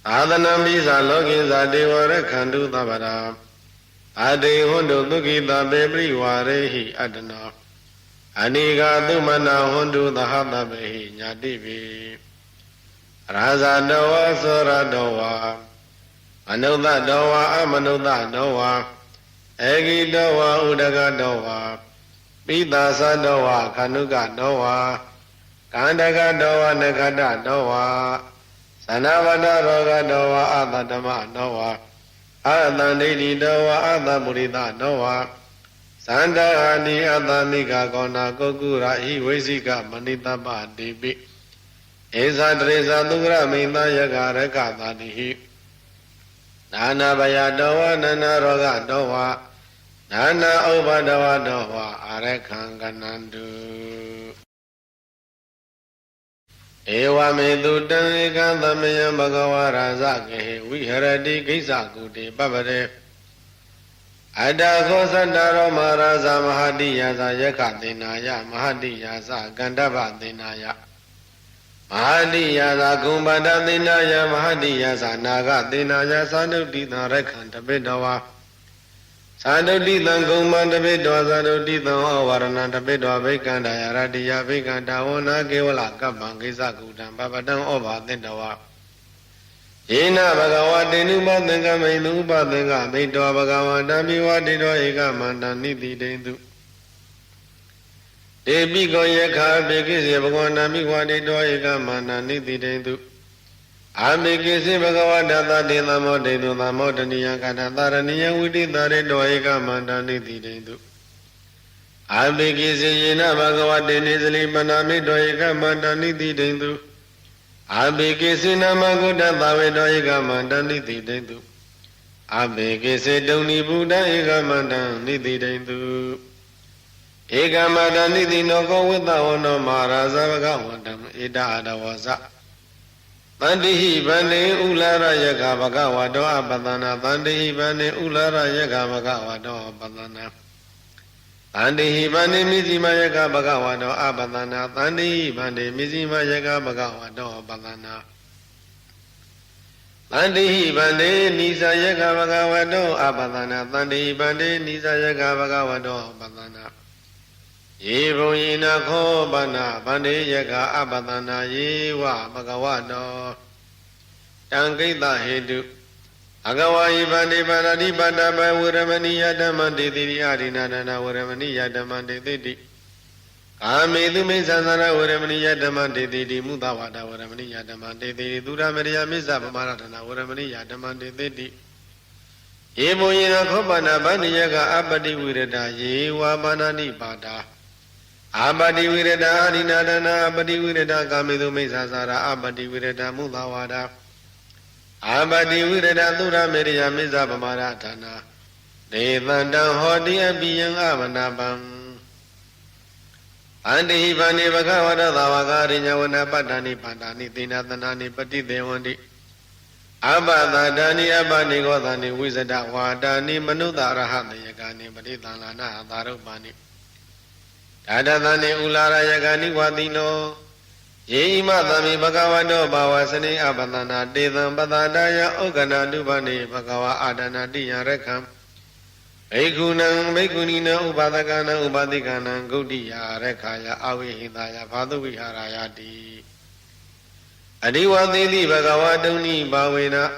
Adanam Bisa Lokinsa Devara Khandu Tabada Ade Hondu Tukita Bebri Varehi Adana Aniga Tumana Hondu Tahata Behi Nyadivi Raza Dawa Sora Dawa Manuda Dawa Amanuda Dawa Egi Dawa Udaga Dawa Pitasa Dawa Kanuga Dawa Kandaga Dawa Negada Dawa Sanavada Roga Dawa Adadama Dawa Adandidi Dawa Adamurida Dawa Sanda Adi Adamika Kona Kokura Iwesika Manitaba Dibi Esa Tresa Dura Minda Yagara Katadihi Nana Baya Dawa Nana Roga Dawa Nana Oba Dawa Dawa Arekanganandu Ewa Medu Tanika Tamaya Bhagavara Zake Viharati Kisakuti Babare Ada Kosandaro Maharaja Mahadiyasa Yakatinaya Mahadiyasa Gandavatinaya Mahadiyasa Kumbadatinaya Mahadiyasa Nagatinaya Sadutita Rekantabedawa Sadutita Kumbandabedawa Sadutita Avarana Tabedawa Vekandaya Radiya Vekandavona Kevala Kapangisa Kutam Babadam Ovatindawa Ina Bhagavati Nupatenga Maindu Patenga Maitwa Bhagavata Mivatito Eka Manda Niti Dendu Debiko Yekha Bekisi Bhagavata Mivatito Eka Manda Niti Dendu Abekisi Bhagavata Tadina Modedu Tamodaniya Kata Taraniya Vidita Redo Eka Manda Niti Dendu Abekisi Yena Bhagavati Nisli Panamito Eka Manda Niti Dendu Abekisi Namaguda Tavedo Eka Manda Niti Dendu Abekisi Doni Buddha Eka Manda Niti Dendu Eka Manda Niti Noko Vita Ono Maharaja Bhagavatam Ida Adavasa Tandihi Bande Ulara Yaka Bhagavato Apatana Tandihi Bande Ulara Yaka Bhagavato Apatana Tandihi Bande Mizima Yaka Bhagavato Apatana Tandihi Bande Mizima Yaka Bhagavato Apatana Tandihi Bande Nisa Yaka Bhagavato Apatana Tandihi Bande Nisa Yaka Bhagavato Apatana Yevo Yina Ko Bana Bande Yaka Apatana Yewa Bhagavato Tankita Hedu Agawai Bande Baradi Banda Uramani Yadamandi Adina Uramani Yadamandi Amedu Mesana Uramani Yadamandi Mudawada Uramani Yadamandi Dura Maria Misa Maratana Uramani Yadamandi Yevo Yina Ko Bana Bani Yaga Abadi Wireda Yewa Banani Bada Abadi Wireda Adinadana Abadi Wireda Kamedu Mesasara Abadi Wireda Mudawada Abadi Wireda Dura Maria Misa Maratana Devanda Hodi Abiyang Avanabam Andi Bani Bhagavata Davagari Nyawana Padani Padani Dinatanani Pati Devandi Abada Dani Abani Godani Wizada Wadani Manuda Rahata Yagani Paditana Darubani Dadadani Ulara Yagani Wadino Yema Dami Bhagavato Bhavasani Abadana Dedam Badadaya Ogana Dubani Bhagava Adana Diya Rekam Bekunang Bekunina Ubadakana Ubadikana Gaudiya Rekaya Avihidaya Padhuviharayati Adiwadili Bhagavatuni Bhavena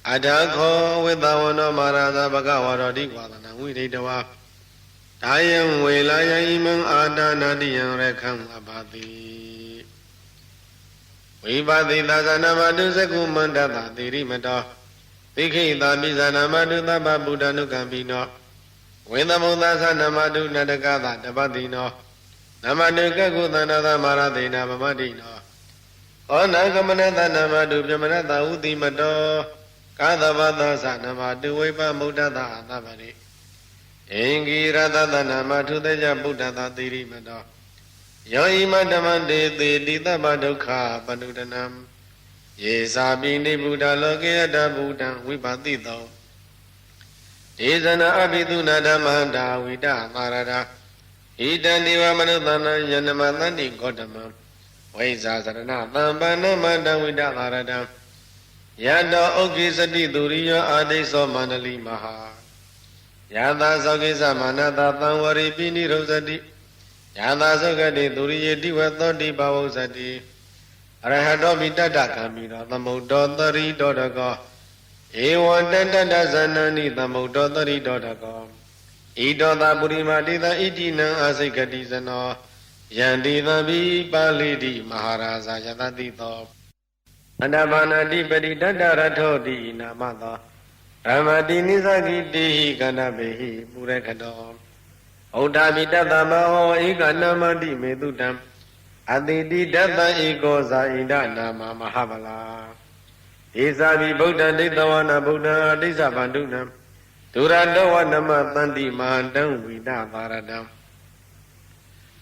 Adakho Vedavana Maharaja Bhagavata Dikwadana Vididawa Tayam Velaya Imam Adana Diya Rekam Abadi ဝိပါတိသာသနာမတုသကုမန္တတာတိရိမတောသိခိတာပိဇာနာမတုသဗ္ဗဗုဒ္ဓ ानु ကံပိနောဝေသမုဒ္ဒသနမတုနတကသတပတိနောနမတုကကုသန္တသမရတေနဗမတိနောဩနာကမနတနမတုပြမနတဥတိမတောကာသဗသသနမတုဝိပမုဒ္ဒတာသဗ္ဗရိအင်္ဂိရတသနမထုတေကြဗုဒ္ဓတာတိရိမတောယောဣမဓမ္မတေတိတိသဗ္ဗဒုက္ခပနုဒနံယေသာပိနိဗုဒ္ဓလောကေယတဗုဒ္ဓံဝိပါတိတောဒေသနာအဘိသုနာဓမ္မတာဝိတမာရတာဣတံဒီဝမနုဿနံယနမသန္တိဂေါတမံဝိဇာစရဏသံပန္နမတံဝိတမာရတံယတောဥက္ကိစတိသူရိယောအာဒိသောမန္တလိမဟာယသာသောကိသမနတသံဝရိပိနိရုဇတိယသာသောကတိသူရိယေတိဝသောတိဘဝုဇတိအရဟတောမိတတ္တကံမိရောသမုဒ္ဒောသရိတောတကောဧဝံတတ္တဇနန္နိသမုဒ္ဒောသရိတောတကောဣတောသာပုရိမာတိသဣတိနံအာစိကတိဇနောယန္တိသဗ္ဗိပါဠိတိမဟာရာဇာယတတိသောအန္တဘာနာတိပတိတတ္တရထောတိနာမသောဓမ္မတိနိသကိတိဟိကန္နဘေဟိပုရခတောဩဒ္ဓမိတတ္တမဟောဧကနာမတိမေတုတံအတိတိတတ္တဧကောဇာဣန္ဒနာမမဟာဗလာဧဇာဘိဗုဒ္ဓဒိဋ္ဌဝနာဗုဒ္ဓအတိစ္ဆဗန္ဓုနံဒုရတောဝနမသန္တိမဟာတံဝိဒသာရတံ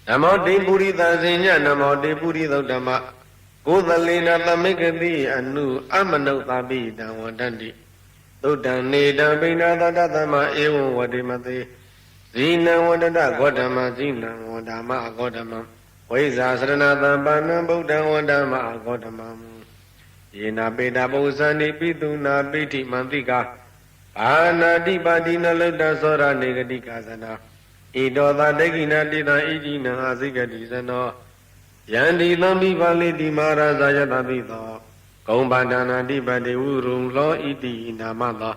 နမောတိပုရိသဇိညနမောတိပုရိသုဒ္ဓမကိုသလေနသမိကတိအနုအမနုဿပိတံဝန္တန္တိသုဒ္ဓံနေတံပိဏသတ္တသမဧဝံဝတိမသေဇိနံဝန္တတဂေါတမဇိနံဝန္တာမဂေါတမဝိဇာစရဏသံပန္နံဗုဒ္ဓံဝန္တာမဂေါတမယေနာပေတပုဇ္ဇန္တိပိတုနာပိဋိမန္တိကာဘာနာတိပါတိနလုတ္တသောရနေဂတိကာသနာဣတောသာဒိဋ္ဌိနာတိတံဣတိနံအာစိကတိဇနောယန္တိသံမိပါဠိတိမဟာရာဇာယတပိသောဂုံဘာဒနာတိပတိဝုရုံလောဣတိနာမသော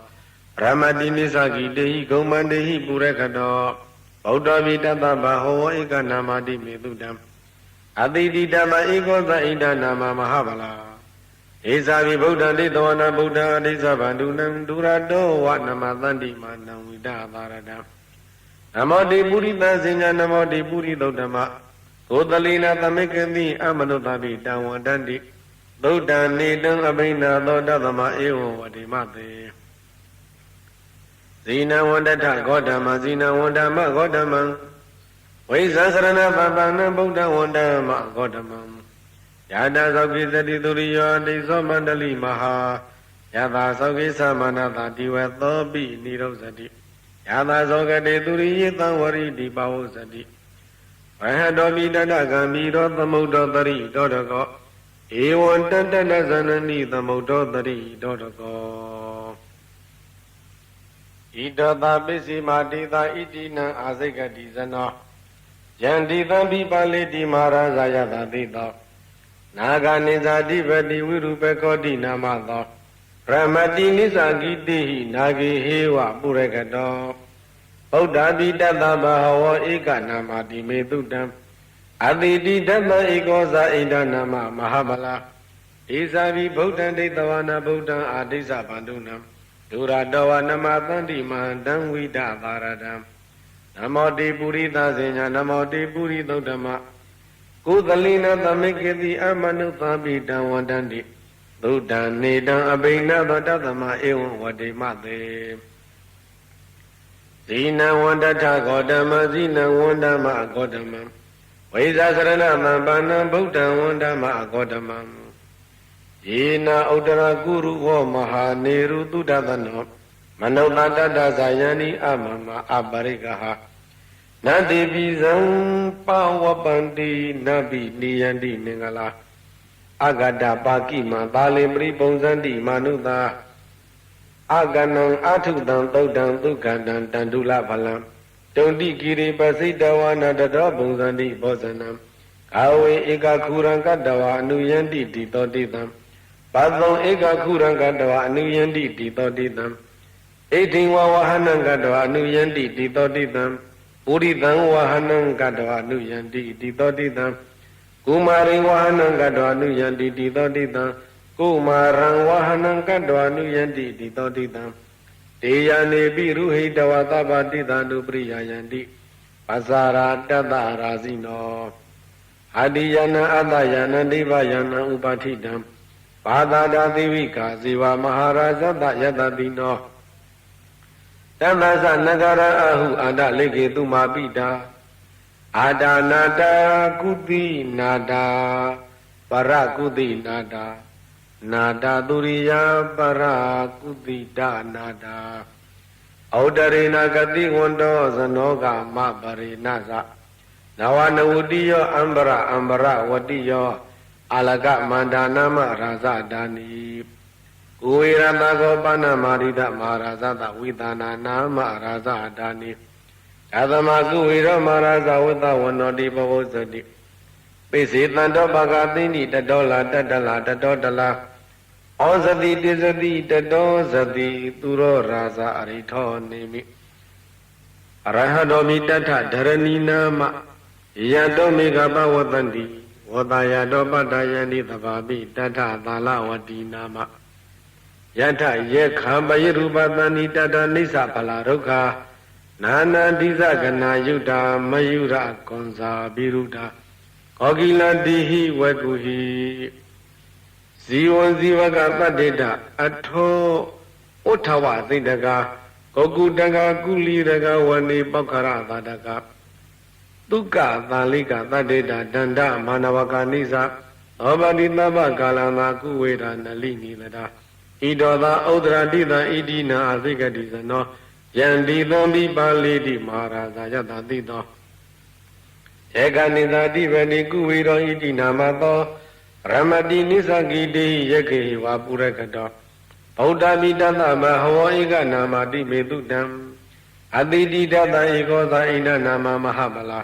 ဗြဟ္မတိနိသကိတေဟိဂုံမန္တေဟိပုရခတောဗုဒ္ဓဝိတတ္တဗဟောဧကနာမတိမေတုတံအတိတိတမဧကောသဣဒနာမမဟာဗလာဧဇာဘိဗုဒ္ဓံဒိဋ္ဌဝနာဗုဒ္ဓအဋ္ဌဗန္ဓုနံဒုရတောဝနမသန္တိမာနံဝိဒသာရတံနမောတိပုရိသဇိညာနမောတိပုရိသုဒ္ဓမကိုသလိနာသမိကတိအမနုဿပိတံဝန္တန္တိသုဒ္ဓံနေတံအဘိနာသောတသမဧဝံဝတိမသေဇိနံဝန္တထဂေါတမဇိနံဝန္တမဂေါတမံဝိဇာစရဏပပနံဗုဒ္ဓဝန္တမဂေါတမံယတာသောကိသတိသူရိယောအတိသောမန္တလိမဟာယတာသောကိသမနတာတိဝသောပိနိရောဇတိယတာသောကတိသူရိယေသံဝရိတိပဝုဇတိဝဟတောမိတတ္တကံမိရောသမုဒ္ဒောတရိတောတကောဧဝံတတ္တဇနနိသမုဒ္ဒောတရိတောတကောဣတောသာပစ္စည်းမာတိသာဣတိနံအာစိကတိဇနောယန္တိသံပိပါဠိတိမဟာရာဇာယတတိသောနာဂာနိဇာတိပတိဝိရုပကောတိနာမသောဗြဟ္မတိနိသကိတိဟိနာဂေဟေဝပုရကတောဗုဒ္ဓပိတတ္တဗဟဝဧကနာမတိမေတုတံအတိတိတတ္တဧကောဇာဣန္ဒနာမမဟာဗလာဧဇာဘိဗုဒ္ဓံဒိဋ္ဌဝနာဗုဒ္ဓံအာဒိစ္ဆဗန္ဓုနံဒုရတောဝနမသန္တိမဟန္တံဝိဒသာရတံနမောတိပုရိသဇေညနမောတိပုရိသုဒ္ဓမကုသလိနာသမိကေတိအမနုဿပိတံဝန္တန္တိသုဒ္ဓံနေတံအဘိနသောတသမဧဝံဝတိမသေဇိနံဝန္တထဂေါတမဇိနံဝန္တမဂေါတမံဝိဇာစရဏသံပန္နံဗုဒ္ဓံဝန္တမဂေါတမံယေနာဥတရကုရုဝမဟာနေရုတုဒ္ဒသနောမနုဿတတ္တဇာယန္တိအမမအပရိကဟနတိပိဇံပဝပန္တိနဗိနိယန္တိမင်္ဂလာအဂတပါကိမသာလေပရိပုံဇန္တိမာနုသာအကနံအထုတံသုဒ္ဓံဒုက္ခတံတန္တုလဖလံတုံတိကိရိပစိတဝနာတတောပုံဇန္တိဘောဇနံကာဝေဧကခုရံကတဝအနုယန္တိတိတောတိတံပသောဧကခုရံကတဝအနုယန္တိတိတောတိတံဣတိဝဝဟနံကတဝအနုယန္တိတိတောတိတံပုရိသံဝဟနံကတဝအနုယန္တိတိတောတိတံ ကုမာရိဝဟနံကတ္တဝနုယန္တိတိသောတိတံကုမာရံဝဟနံကတ္တဝနုယန္တိတိသောတိတံတေယနေပိရုဟိတဝသဗ္ဗတိတံဒုပရိယယန္တိပဇာရာတတ္တရာဇိနောအာတိယနအတ္တယနဒိဗယနဥပဋိတံဘာသာတာသီဝိကာဇေဝမဟာရာဇတယတတိနောတမ္ပသနဂရအဟုအာတလိကေတုမာပိတာအာဒါနာတာကုတိနာတာပရကုတိနာတာနာတာသူရိယပရကုတိတနာတာဩဒရေနာဂတိဝန္တောဇနောကမပရိနာသနဝနဝတိယောအံဘရဝတိယောအာလကမန္ဒာနာမရာဇဒါနိကိုဝေရတကောပဏမာရိဒမဟာရာဇတဝိသနာနာမရာဇဒါနိသာသမကုဝေရမဟာရာဇဝတ္တဝနောတိဘဝဇတိပိစေတံတောပကသိနိတတောလာတတလာတတောတလာဩဇတိတိဇတိတတောဇတိသူရောရာဇအရိထောနေမိအရဟတောမိတထဓရဏီနာမယတောမေဃပဝတ္တန္တိဝတယတောပတ္တယန္တိသဘာပိတထသာလဝတိနာမယထယေခံပယရူပတန္တိတတနိစ္စဖလာဒုက္ခနာနာတိဇဂနာယုတာမယုရကွန်ဇာပိရုဒာကောကိလတိဟိဝကုဟိဇီဝံဇီဝကပတ္တိတအထောဥထဝသိတကကောကုတကကုလီတကဝနေပောက္ခရသတကတုကသာလိကတတ္တိတဒန္တမာနဝကနိသသောပတိတပ္ပကာလနာကုဝေဒနလိနိတတာဣတောသာဥဒ္ဒရာတိတံဣတိနာအသိကတိဇနောယန္တိသံပိပါလိတိမဟာရာဇယတတိတောဧကနိသတိဗတိကုဝေရောဣတိနာမသောရမတိနိသကိတိယခေဝပုရကတောဗုဒ္ဓမိတတမဟဝဧကနာမတိမေတုတံအတိတိတတဧကောသာဣန္ဒနာမမဟာမလာ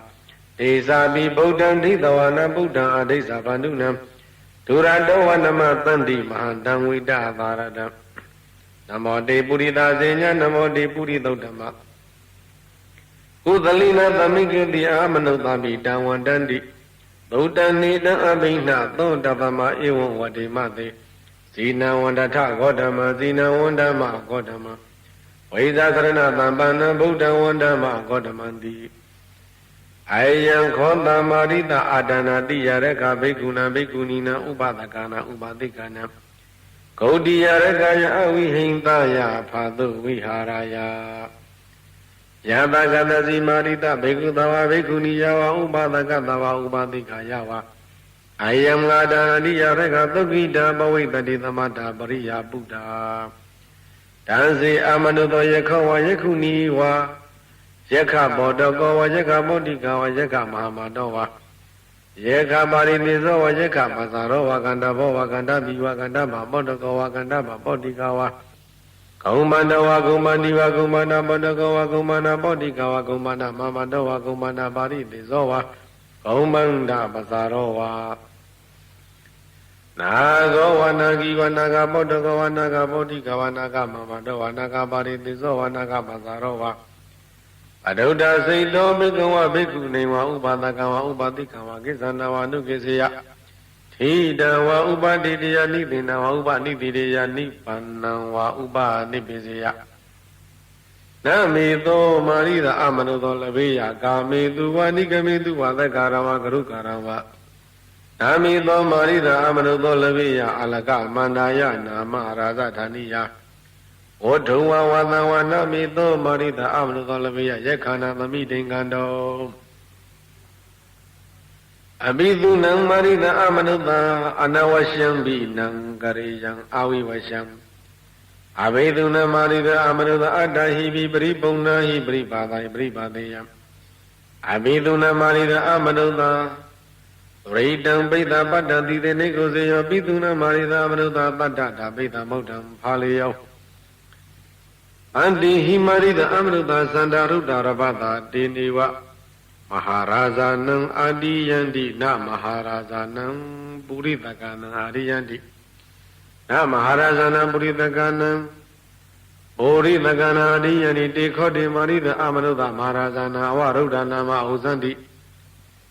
ဒေဇာပိဗုဒ္ဓံဒိသဝနာဗုဒ္ဓံအဒိသဗန္ဓုနံဒုရတောဝနမသန္တိမဟာတံဝိတသာရတံနမောတေပုရိသဇေညနမောတေပုရိသုဒ္ဓမကုသလိနသမိကတိအာမနုဿာမိတံဝန္တန္တိဗုဒ္ဓံနေတံအဘိနသောတပမဧဝံဝတိမတေဇီနံဝန္တထဂေါတမဇီနံဝန္တမဂေါတမဝိဇာသရဏသံပန္နဗုဒ္ဓံဝန္တမဂေါတမံတိအယံခောတမာရိတအာဒနာတိယရခဘိက္ခုနံဘိက္ခုနီနံဥပဒကနာဥပသိကနံဂௌတိယရခယအဝိဟိန္တယဖာတုဝိဟာရယယတကတစီမာရိတဘိက္ခုသဝဘိက္ခုနီယဝဥပဒကသဝဥပသိကယဝအယံငါဒာနိယရခသုခိတာပဝိတတိသမတာပရိယပုဒ္ဓတံစေအမနုသောယခောဝယခုနီဝယက္ခဘောတကောဝယက္ခမောတိကဝယက္ခမဟာမတောဝယက္ခပါရိသေဇောဝယက္ခပဇာရောဝကန္တဘောဝကန္တပိဝကန္တမမောတကောဝကန္တမပောတိကဝဂုံမန္တဝဂုံမန္တိဝဂုံမန္တမောတကောဝဂုံမန္တပောတိကဝဂုံမန္တမမတောဝဂုံမန္တပါရိသေဇောဝဂုံမန္တပဇာရောဝနာဂောဝနာဂီဝနာဂပောတကောဝနာဂပောတိကဝနာဂမမတောဝနာဂပါရိသေဇောဝနာဂပဇာရောဝအဒုဒ္ဒစိတ်တော်ဘိက္ခဝဘိက္ခုနေဝဥပါဒကဝဥပါတိကဝကိသနာဝနုကိစေယထိတဝဥပတိတယနိသိဏဝဥပနိတိတယနိဗ္ဗာနံဝဥပနိပိစေယနမေသောမာရိသာအမနုသောလဘေယကာမေသူဝနိကမေသူဝသက္ကာရဝဂရုကာရဝနမေသောမာရိသာအမနုသောလဘေယအလကမန္တာယနာမရာဇဌာနိယဝဒုံဝဝသံဝနမိသောမာရိတာအမနုသောလဘေယယက္ခဏသမိတိင်္ဂန္တောအဘိသုနံမာရိတာအမနုသာအနဝရှံဘိနံကရေယံအာဝိဝရှံအဘိသုနံမာရိတာအမနုသာအတ္တဟိပိပရိပုံနာဟိပရိပါဒိပရိပါဒေယံအဘိသုနံမာရိတာအမနုသာဝရိတံပိဋ္ဌပတ္တတိတေနေကိုစေယောပိသုနံမာရိတာအမနုသာတတ္တဓာပိဋ္ဌမௌတံဖာလေယောအန္တိဟိမာရိတအမနုသာသန္တာရုဒ္ဓရပတာတေနေဝမဟာရာဇာနံအာတိယန္တိနမဟာရာဇာနံပုရိသကနံအာရိယန္တိနမဟာရာဇာနံပုရိသကနံဩရိသကနာအာရိယန္တိတေခောတေမာရိတအမနုသာမဟာရာဇာနံအဝရုဒ္ဓနာမဥဇန္တိ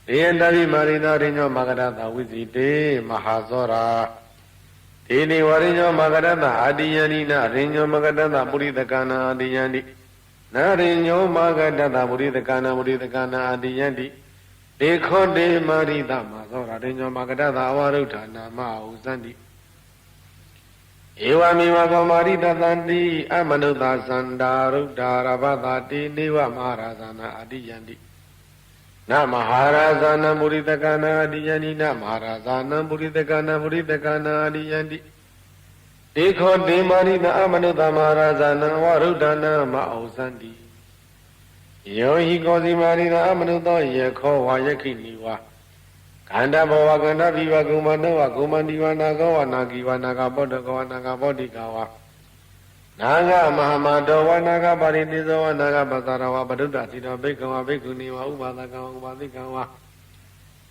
Riyandavi Marina Rino Magadata Vizite Mahazora Tini Varino Magadata Adiyanina Rino Magadata Buridakana Adiyandi Narino Magadata Buridakana Adiyandi Dekho de Marida Mazora Rino Magadata Avaruta Nama Uzandi Ewa Mimago Marida Dandi Amanuda Sandaru Darabada Niva Maharazana Adiyandi Na Maharazana Muridakana Adiyandi Na Maharazana Muridakana Adiyandi Dekho de Marida Amanuda Maharazana Varudana Mauzandi Yohi Gozi Marida Amanuda Yeko Wayakiniwa Kanda Bawa Kanda Viva Kumanoa Kumandiwa Nagawa Nagiwa Nagabodawa Nagabodikawa Naga Mahamadawa Naga Parinizawa Naga Basarawa Baduda Tino Bekawa Bekuniwa Ubadakawa Ubadikawa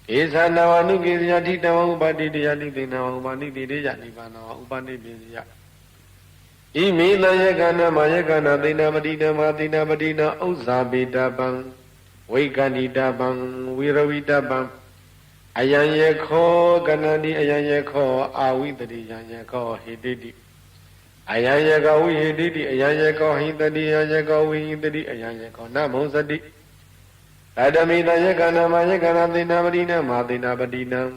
Isanawa Nukizya Titawa Ubadidia Nitina Ubanidia Nivana Ubanidia Imila Yakana Mayakana Dina Madina Madina Madina Uzabita Bang Wakanita Bang Wirawita Bang Ayanyeko Ganani Ayanyeko Awidadi Yanyeko Hididi Ayanyeko Hididi Ayanyeko Hidadi Ayanyeko Hididi Ayanyeko Namosadi Adamina Yakana Mayakana Dina Madina Madina Badina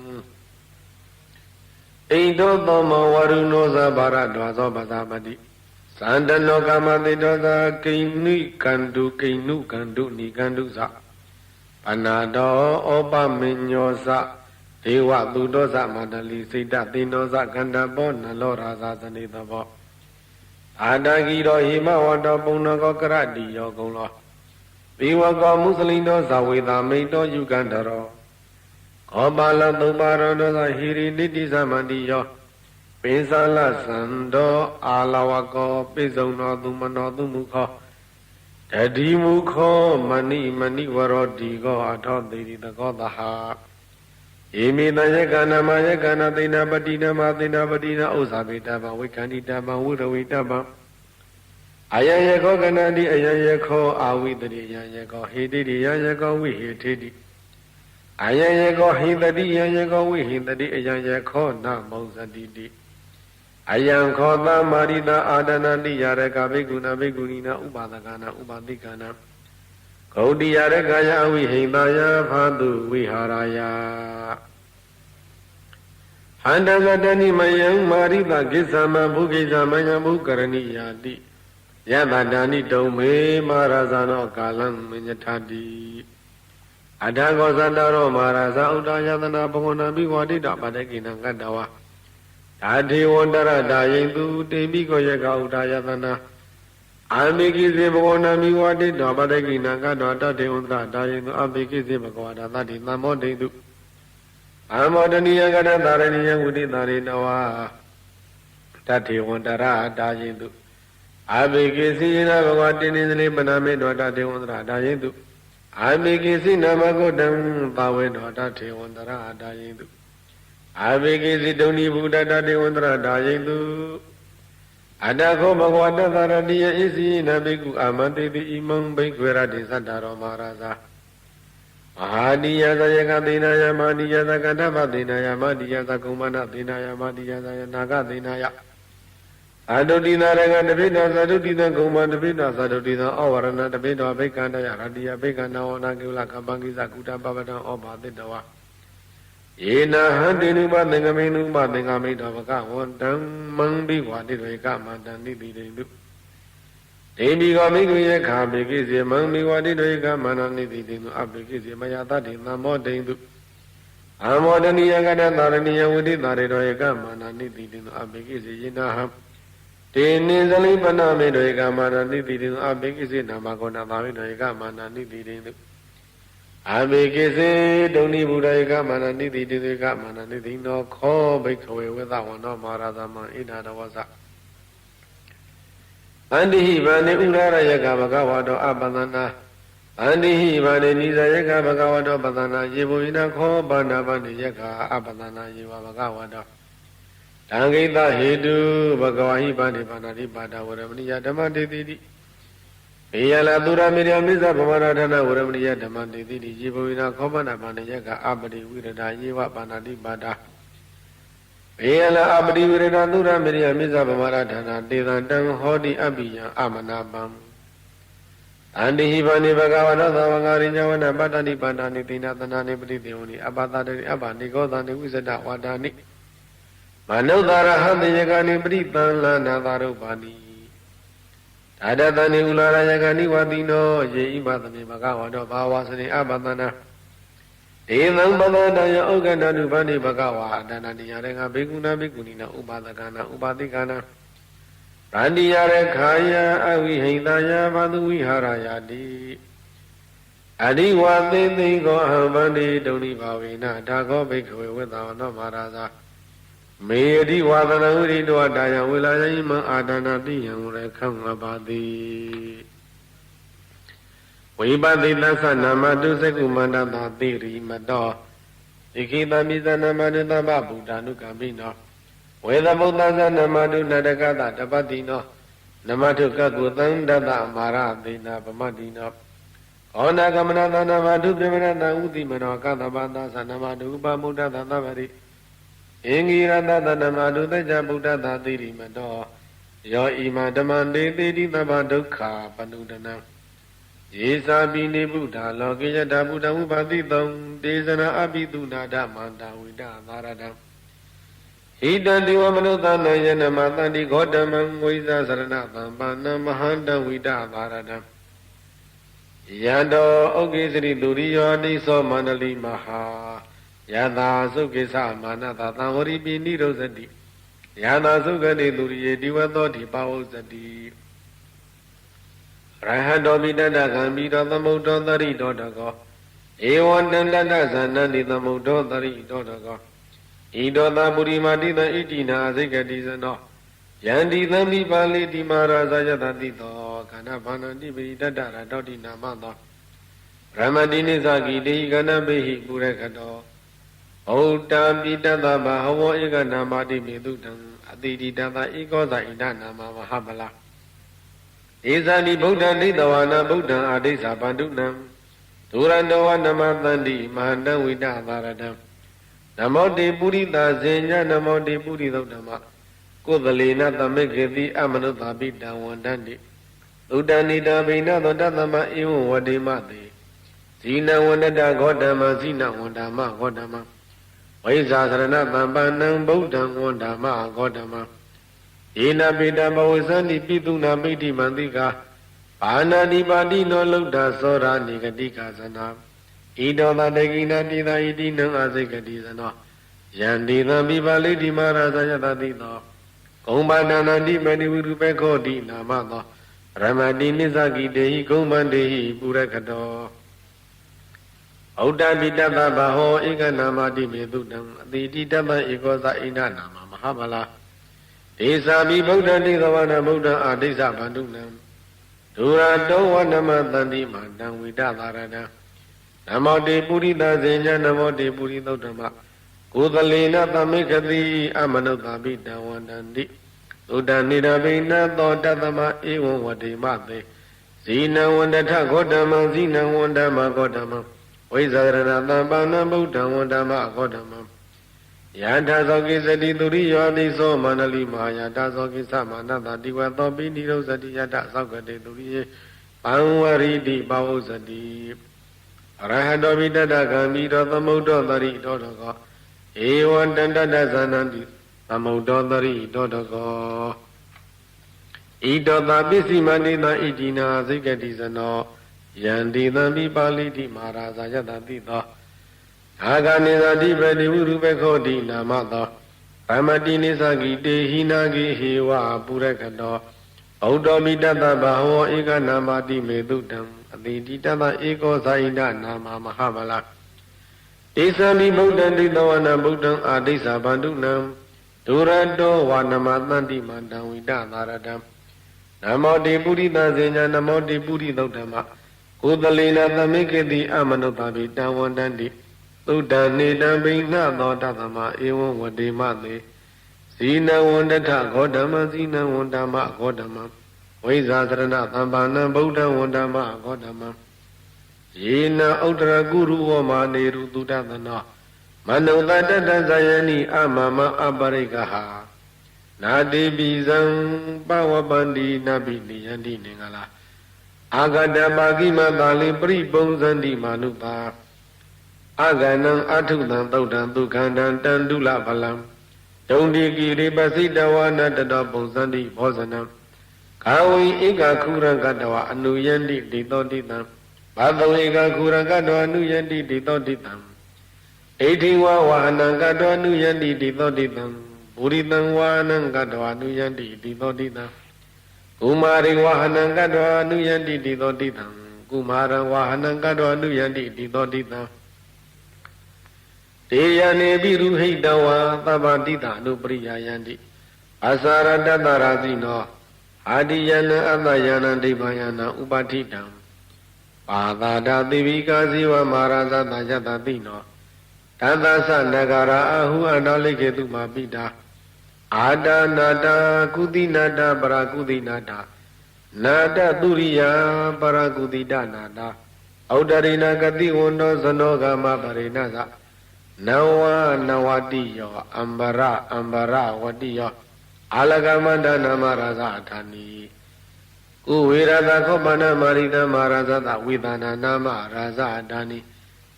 Indo Doma Warunoza Baradwazo Bazamadi Sandano Kamadinoza Kainu Kandu Ni Kanduza Panado Opa Minyosa Dewa Dudoza Madali Sita Dinoza Kandabon Lora Zanitabo Adagiro Hima Wanda Punago Karadi Yogolo Biwako Muslino Zawida Mito Yugandaro Obala Dubaro Hiri Niti Samandiyo Pisala Sando Alawako Pisono Dumano Dumuko Tadimuko Mani Varodigo Atodi the Godaha Imi Nayakana Mayakana Dina Badina Madina Badina Osabitaba Wikanitaba Udawitaba Ayayako Ganadi Ayayako Awidri Yayako Hididi Yayako Wihitidi Ayayako Hidadi Yayako Wihidadi Ayayako Namozadidi Ayam Kota Marida Adana Yareka Beguna Begunina Ubadagana Ubadikana Kodi Yarekaya Vihindaya Padu Viharaya Handagadani Mayang Marida Gisama Bugisa Mayamu Karani Yadi Yabadani Tome Marazano Kalam Minyatadi Adago Sandaro Maraza Udayadana Bogona Biwadida Badekina Gadawa Adi Wandara Dayendu Debiko Yaka Udayadana Amiki Zibona Miwadi Dabadeki Nagadata Deundra Dayendu Abiki Zibagwada Nadi Namodedu Amadani Yagada Darani Yagudi Darinawa Tati Wandara Dayendu Abiki Sina Bagwatini Libaname Dota Deundra Dayendu Amiki Sina Magodam Bawe Dota Deundra Dayendu Abiki Doni Buddha Devandra Dayendu Adako Bhagwata Dharadiya Isi Nabiku Amante the Imam Bekwera de Sandaro Maraza Mahadiya Zayaka Dinaya Madiya Zakadava Dinaya Madiya Zakumana Dinaya Madiya Naga Dinaya Adudina Raga Devida Sadudina Kuma Devida Sadudina Avarana Devida Bekandaya Radia Bekana Onagula Kabangi Zakuta Babada Oba Dedawa Ina Handinu Badangaminu Badangami Davaka Wandam Mangbi Wadika Madani Bidu Debi Gamigu Kabiki Mangbi Wadika Manani Dinu Abiki Mayata Dina Modendu Amodani Yagada Narania Wudi Naridoika Manani Dinu Abiki Yinaham Dini Zalipana Medoika Manani Dinu Abiki Namakona Mavidoika Manani Dinu Abekese Doni Buddha Manani Didika Manani no Ko Bikawe without one of Maradama Ida Wasa Andi Bani Urara Yakabagawado Abanana Andi Bani Niza Yakabagawado Badana Yibuina Ko Bana Bani Yaka Abanana Yivagawada Tangita Hidu Bagawahi Bani Banadi Bada Whatever Yadama Didi ေယလာသူရမေရမိစ္ဆဗမရဌာနဝရမဏိယဓမ္မတေတိတိယေဘဝိနာခောပနာပါဏယကအပတိဝိရဒာယေဝပါဏာတိပါဒာေယလာအပတိဝိရဒာသူရမေရမိစ္ဆဗမရဌာနတေသံတံဟောတိအပိယံအမနာပံအန္တိဟိဗာနိဘဂဝါသောသဝငါရိညဝနပတ္တနိပါဏာနိတိနာသနာနိပတိတေဝနိအပတတိအပနိကောသနိဝိဇ္ဇဒဝါဒာနိမနုဿာရဟတေယကနိပရိသံလနာသာရုပါနိဒါဒတနိဥလာရယကနိဝတိနောယေဣမသမေဘဂဝါတောဘာဝစရိအပတနာဒေသံပဒတယဩကန္တနုဗန္တိဘဂဝါအတဏတိယရေငါဘေကုဏဘေကုဏိနာဥပါဒကနာဥပါတိကနာဗန္တိယရခာယအဝိဟိတယဘာသူဝိဟာရယတိအရိဝသေသိကောအဟံဗန္တိဒုဏိဘာဝေနဒါကောဘိက္ခဝေဝိသဝနောမဟာရာဇာမေတိဝါဒနာဝိရိတောတာယဝေလာယိမံအာဒနာတိယံရခံငပါတိဝိပတိသသနာမတုစကုမန္တသာတိရိမတောဣခိတမိသနာမတုသဗ္ဗဗုဒ္ဓ ानु ကမိနောဝေသမုဒ္ဒသနမတုနတကတတပတိနောနမတုကကုသံတတမာရသေနာပမတိနောဩနာကမနသနမတုပြမရတဥတိမနောကတပတသနမတုဥပမုဒ္ဒသသဗ္ဗရိအင်္ဂိရတသနမတုသစ္စာဗုဒ္ဓသာတိရိမတောယောဣမဓမ္မတေတိတိသဗ္ဗဒုက္ခပနုဒနံယေသာပိနိဗုဒ္ဓလောကေယတဗုဒ္ဓဥပတိတုံတေဇနာအပိတုနာဓမန္တဝိဒသာရတံဣတံတိဝမနုဿာနယနမတန္တိဂေါတမံဝိဇာစရဏသံပါဏမဟန္တဝိဒသာရတံယတောဩကေစရိသူရိယောတိသောမန္တလိမဟာယသာသုကိသမာနတသံဝရိပိနိရောဇတိယသာသုဂတိသူရိယေတိဝသောတိပါဝဇတိရဟတောပိတတကံပိတောသမုဒ္ဒောတရိတောတကောဧဝံတန္တတဇာနတိသမုဒ္ဒောတရိတောတကောဣတောသပုရိမာတိတံဣတိနာအစိကတိဇနောယန္တိသံမိပါဠိတိမာရာဇာယတတိသောခန္ဓာဘာဏတိပိတတရတောတိနာမသောဗြဟ္မတိနိသဂိတေဟိကဏပေဟိပုရခတောဩတ္တပိတတဗဟဝဧကနာမတိမေတုတံအတိတိတသဧကောသဣဒနာမမဟာဗလာဧဇာနိဗုဒ္ဓနိတဝါနာဗုဒ္ဓံအာဒိသဗန္ဓုနံဒုရန္တဝနမသန္တိမဟာတံဝိဒသာရတံနမောတေပုရိသဇေညနမောတေပုရိသုဓမ္မကုသလေနသမိကေတိအမနုဿာပိတံဝန္တန္တိသုတ္တနိတဗိနသောတသမဧဝံဝတိမတေဇိနဝန္တတဂေါတမဇိနဝန္တမဂေါတမဝိဇာသရဏသံပန္နံဗုဒ္ဓံဝန္တမဂေါတမယေနပိတဘဝဇန္တိပိတုနာပိဋိမန္တိကာဘာနာတိပါတိနောလုဒ္ဓသောရာနိဂတိကာသနာဣတောသတေကိနာတိသာဣတိနံအာစိကတိသနောယန္တိသံမိပါဠိတိမာရာဇယတတိသောဂုံဘာနာနတိမဏိဝိရုပေခောတိနာမသောရမတိနိစ္စကိတေဟိဂုံမန္တေဟိပုရခတောဩတ္တပိတတဗဟောဧကနာမတိမေတုတံအတိတိတတဧကောသဣဒနာမမဟာဗလာဒေသာမိဗုဒ္ဓတိသဝနာဗုဒ္ဓအာဒိသဗန္ဓုနံဒုရတောဝနမတန္တိမတံဝိဒသာရတံနမောတေပုရိသဇေညနမောတေပုရိသုဓမ္မကုသလေနသမိခတိအမနုဿာပိတံဝန္တန္တိသုတ္တနိရဗိနသောတသမဧဝံဝတိမသေဇိနဝန္တထဂေါတမံဇိနဝန္တမဂေါတမံဝိဇာရဏသံပါဏဗုဒ္ဓံဝန္တမဂေါတမံယထာသောကိစတိသူရိယောတိသောမန္တလိမဟာယထာသောကိသမနတတိဝသောပိနိရောဇတိယတသောကတိသူရိယေပံဝရိတိပဝုဇတိအရဟတောပိတတကံမိတောသမုဒ္ဒောတရိတောတကောဧဝံတန္တတဇာနန္တိသမုဒ္ဒောတရိတောတကောဣတောသပစ္စည်းမနိသဣတိနာစိကတိဇနောယန္တိသံမိပါဠိတိမာရာဇာယတတိသောအာဂနိသတိပတိဝုရုပခောတိနာမသောဗမတိနိသဂိတေဟိနာဂိဟေဝပုရခတောဩတ္တောမိတတဗဟဝဧကနာမတိမေတုတံအတိတိတသဧကောဇာဣဒနာမမဟာဗလာဧသံမိဗုဒ္ဓံတိသဝနာဗုဒ္ဓံအာဒိသဗန္ဓုနံဒုရတောဝနမသန္တိမန္တံဝိဒသာရတံနမောတေပုရိသဇေညနမောတေပုရိသုဓမ္မကုသလေနသမိကေတိအမနုဿာပိတံဝန္တန္တိသုတ္တနေတံဘိနသောတသမဧဝံဝတိမသေဇိနဝန္တထဂေါတမဇိနဝန္တမဂေါတမဝ ဝိဇာသရဏသမ္ပါဏံဗုဒ္ဓဝန္ဓမဂေါတမံယေနဥတ္တရကုရုဝမာနေရုတုဒသနောမနုဿတတ္တဇယနိအမမအပရိကဟာနာတိပိဇံပဝပန္တိနဗိနိယန္တိနေငလာအာဂတပါကိမသာလိပရိပုံဇန္တိမာနုပါအာဂနံအထုတံသုတ်တံဒုက္ခန္တံတန္တုလဗလံဒုံတိကိရိပစိတဝနတတောပုံဇန္တိဘောဇနံကာဝိဧကခုရကတဝအနုယန္တိတိတောတိတံဘာသောဧကခုရကတဝအနုယန္တိတိတောတိတံဣတိဝဝဟနံကတဝအနုယန္တိတိတောတိတံပုရိတံဝဟနံကတဝအနုယန္တိတိတောတိတံကုမာရိဝဟနံကတဝအနုယန္တိတိတောတိတံကုမာရဝဟနံကတဝအနုယန္တိတိတောတိတံတေယနေပိရုဟိတဝါသဗ္ဗတိတအနုပရိယယန္တိအစာရတတရာဇိနောအာတိယနအတ္တယနဒိဗ္ဗယနဥပဋ္ဌိတံပါသာဒသေဝိကာဇိဝမာရဇတယတတိနောတသသနဂရာအဟုအန္တလိကေတုမာပိတာအာဒနာတာကုတိနာတာပရာကုတိနာတာနာတသုရိယပရာကုတိတနာတာဩဒရိနာကတိဝန္တောဇနောဂမပရိဏသနဝနဝတိယောအမ္ဘရဝတိယောအာလကမန္တနာမရာဇအထာနိကုဝေရတခောပနမာရိတမဟာရဇတဝေဒနာနာမရာဇအထာနိ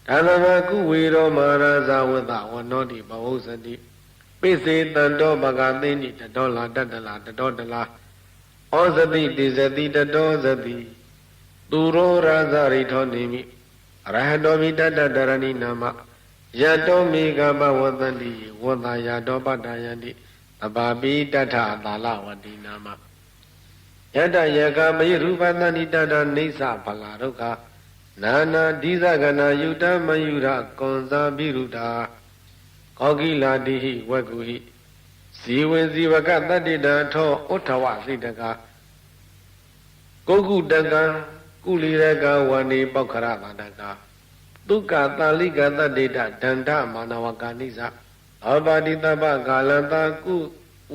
ဒါသမကုဝေရောမဟာရဇဝတဝနောတိဘဝုဇတိပိစေတံတောဘဂသိနိတတောလာတတလာတတောတလာဩဇတိတိဇတိတတောဇတိသူရောရာဇရိထောနေမိအရဟတောမိတတတရဏိနာမယတောမေကပဝတ္တိဝတ္တယတောပတ္တယန္တိအပါပိတထသာလဝတိနာမယတယကမယရူပတဏိတတနေသဖလာဒုက္ခနာနာဒိသကနာယုတမယုရကွန်ဇာပိရုတာကောကိလာတိဟိဝကုဟိဇီဝေဇီဝကတတ္တိတံထောဥထဝစိတကကုက္ကုတကံကုလီရကဝန္ဒီပောက္ခရသတကဒုက္ခတာလိကတတ္တိတဒန္တမာနဝကာနိသအဘာတိတပကာလတကု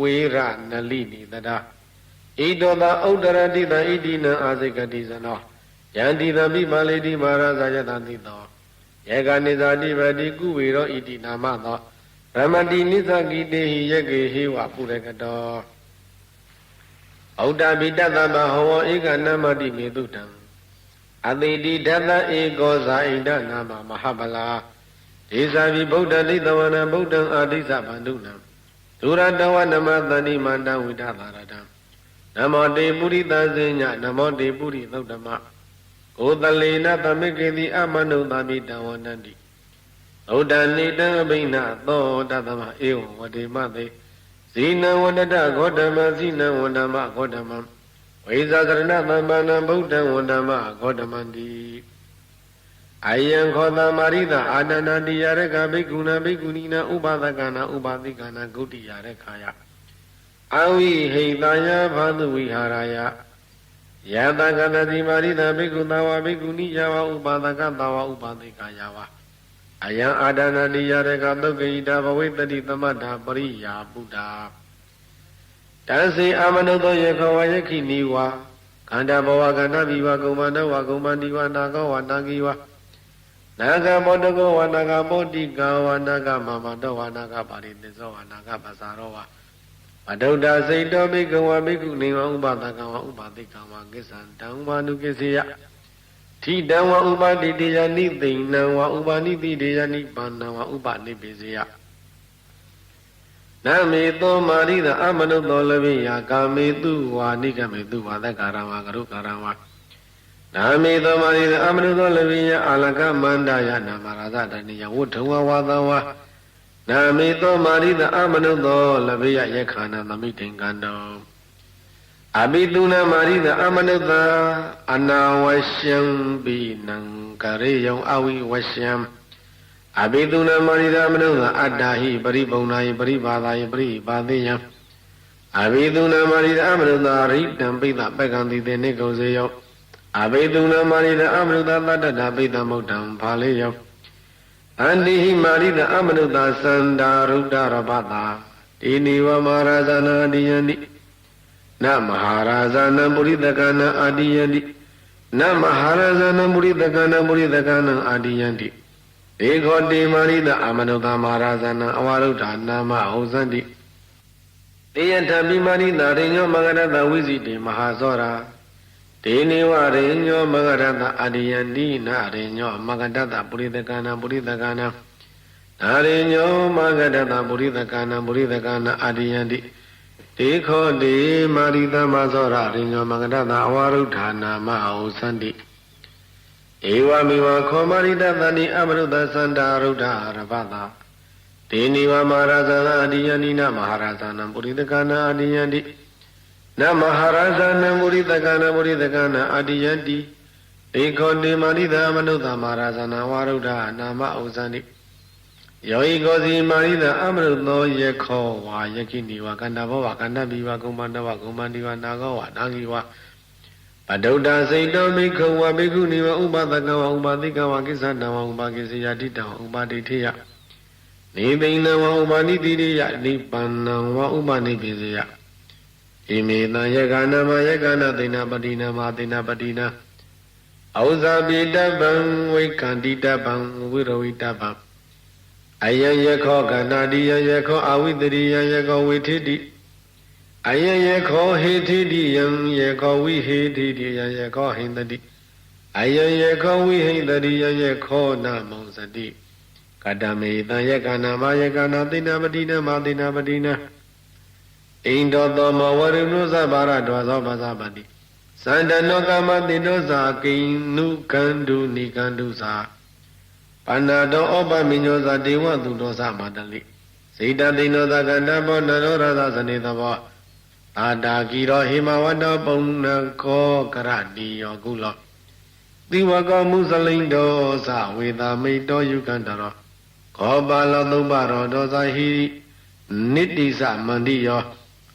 ဝေရနလိနိတတာဣတောသာဥဒ္ဒရတိတဣတိနံအာစိကတိဇနောယန္တိသမိမာလေတိမာရဇာယတတိသောယေကနိဇာတိပတိကုဝေရောဣတိနာမသောဗမတိနိသကိတေဟိယကေဟေဝပုရကတောဩဒ္ဓဘိတတမဟောဧကနမတိမေတုတံအတိတိဓတ္တဧကောဇာဣဒနာမမဟာဗလာဒေဇာဘိဗုဒ္ဓလိတဝနံဗုဒ္ဓံအာတိသဗန္ဓုနံဒုရတဝနမသန္တိမန္တဝိဒသာရတံနမောတေပုရိသဇေညနမောတေပုရိသုတ္တမကိုတလေနသမိကေတိအမနုသာမိတံဝန္တန္တိဩဒ္ဓနိတံအဘိနသောတသမဧဝံဝတိမသေဇိနံဝန္တတဂေါတမဇိနံဝန္တမဂေါတမံဝိဇာသရဏသမ္ပန္နဗုဒ္ဓံဝန္တမဂေါတမန္တိအယံခောသမာရိတအာနန္ဒတိယရကဘိက္ခုနာဘိက္ခုနီနာဥပါဒကနာဥပါတိကနာဂုတိယရခာယအဝိဟိတယဘာသူဝိဟာရယယတကတတိမာရိတဘိက္ခုသဝဘိက္ခုနီယဝဥပါဒကသဝဥပါတိကယဝအယံအာဒနာတိယရကသုတ်ကိတာဘဝိတတိသမတ္ထာပရိယာပုဒ္ဓတံစေအမနုသောယခောဝယခိနိဝါခန္ဓာဘဝခန္ဓာဘိဝကုမန္တဝကုမန္တိဝနာကောဝနာကိဝနာဂမောတကောဝနာဂမောတိကဝနာဂမမတောဝနာဂပါရိသစ္စောဝနာဂပသရောဝအဒုဒ္ဒစိတ်တောဘိကဝဘိက္ခုနေဝဥပဒကဝဥပတိကဝကိစ္ဆံတံဝနုကိစေယထိတံဝဥပတိတေယနိသိဏံဝဥပနိတိတေယနိပါဏံဝဥပနိပိစေယနမေသောမာရိသအမနုသောလပိယကာမေတုဝါနိကမေတုဝါသက္ကာရဝကရုကာရဝနာမေသောမာရိသအမနုသောလပိယအာလကမန္တယနာမရာဇတဏိယဝုထဝဝါသဝါနာမေသောမာရိသအမနုသောလပိယယက္ခာနသမိတေကံတောအဘိတုနာမာရိသအမနုသအနာဝရှံပိနံကရေယံအဝိဝရှံအဘိတုနာမာရိသမနုအတ္တဟိပရိပုံနာယပရိပါဒာယပရိပါသေယအဘိတုနာမာရိသမနုရိတံပိသပက္ကံတိတေနေကုံစေယောအဘိတုနာမာရိသမနုသတ္တတပိသမုဒ္ဒံဘာလေယောအန္တိဟိမာရိသမနုသသန္တာရုဒ္ဒရပတာတိနိဝမာရဇနာတိယန္တိ na maharazana buridakana adiyandi na maharazana buridakana adiyandi dekho de marida amanuta maharazana awaruta nama hosandi deyanta bimarida renyo magarata wisiti mahasora denewa renyo magarata adiyandi na renyo magadata buridakana Narenyo magadata buridakana adiyandi dekho de marida mazora renyo magadata awarutana mahosandi ewa miwa kho marida tani amaruta sanda ruta arabata deniwa maharazana adiyandi na maharazana buridakana adiyandi na maharazana buridakana adiyandi dekho de marida amaruta maharazana awaruta nama hosandi Yoi gozi marida amruto yekho wa yakini wa kanda bhava kanda biwa kumbandava kumbandiwa nagawa nagiwa Padauda saito mikho wa bhikkhuni wa upadaka wa upadika wa kisana wa upakisiya dita wa upadithiya Nibina wa upaditiriya nipanna wa upadipisiya Imeta yakana ma yakana tina padina Auzabitabang vaikanditabang virovitabang Ayan yekho ganadiya yekho awidriya yekho withidi Ayan yekho hithidi yan yekho wihithidi yan yekho hindadi Ayan yekho wihindadi yan yekho namonsadi Kadamita yakana ma yakana tina padina Indo toma warinu sabara dwaso pasapati Sandano kama tidosa kinu kandu ni kandu sa Panado opa minyosa dewa tudosa madali. Sita dinosa kandabo narorasa sanitabo. Adakiro himawada puna ko karadi yogulo. Diwako musalindo sa weda mito yukandaro. Ko balo tubaro dosa hiri niti sa mandiyo.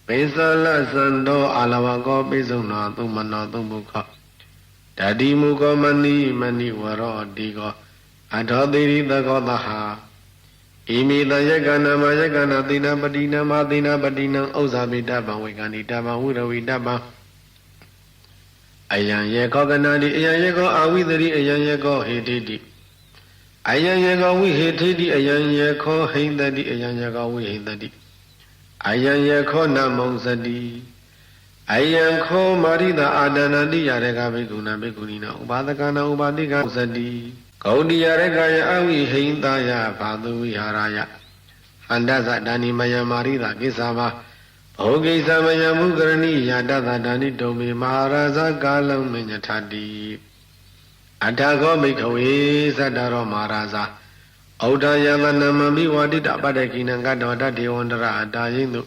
Pesala sando alawako pesuna tumano tumuko. Dadi muko mani waro digo. Adhodiri dagodaha Imita yakana ma yakana tina padina Ausabitaba vaikanitaba viravitaba Ayan yekho ganadi ayan yekho awidari ayan yekho hitidi Ayan yekho wihitidi ayan yekho hindadi ayan yekho wihindadi Ayan yekho namonsadi Ayan kho marida adanadi yareka bhikkhuna bhikkhunina upadakana upadika usadi Gaudiya rekaya awi hindaya bhadu viharaya Handasa dani maya marida kisava Bhogi samaya mukarani yadata dani domi maharaja kalam menyatadi Adhago bhikkhave sadaro maharaja Audaya namami wadita padakina gadwata devandara adayindu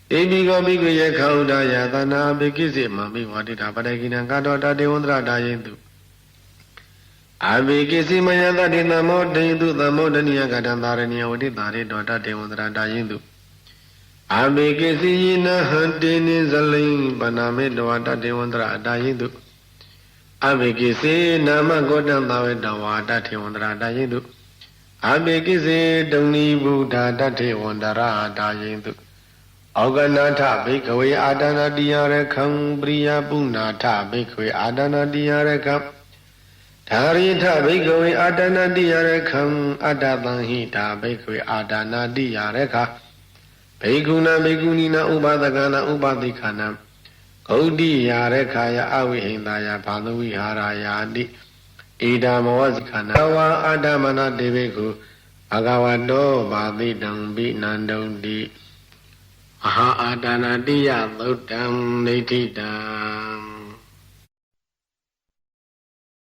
Ebigo bhikkhaya kaudaya dana bhikkhisi mami wadita padakina gadwata devandara adayindu Abhikisi mayadati namo dhindu namo dhaniya gadantaraniya vaditari dwata devandara dayindu Abhikisi yina hantini zaling paname dwata devandara dayindu Abhikisi nama godantave dwata devandara dayindu Abhikisi dhamni buddha devandara dayindu Auganatha bhikkhave adana diyarekham priya punnatha bhikkhave adana diyarekham Dharita bhikkhave adana diyarekham adatanhita bhikkhave adana diyarekha Bhikkhuna bhikkhunina upadakana upadikana Gaudiya rekhaya avihindaya bhadu viharaya adi Idamavasikana Awa adamana devekhu Bhagavato bhadidam vinandaundi Aha adana diya thutam nitidam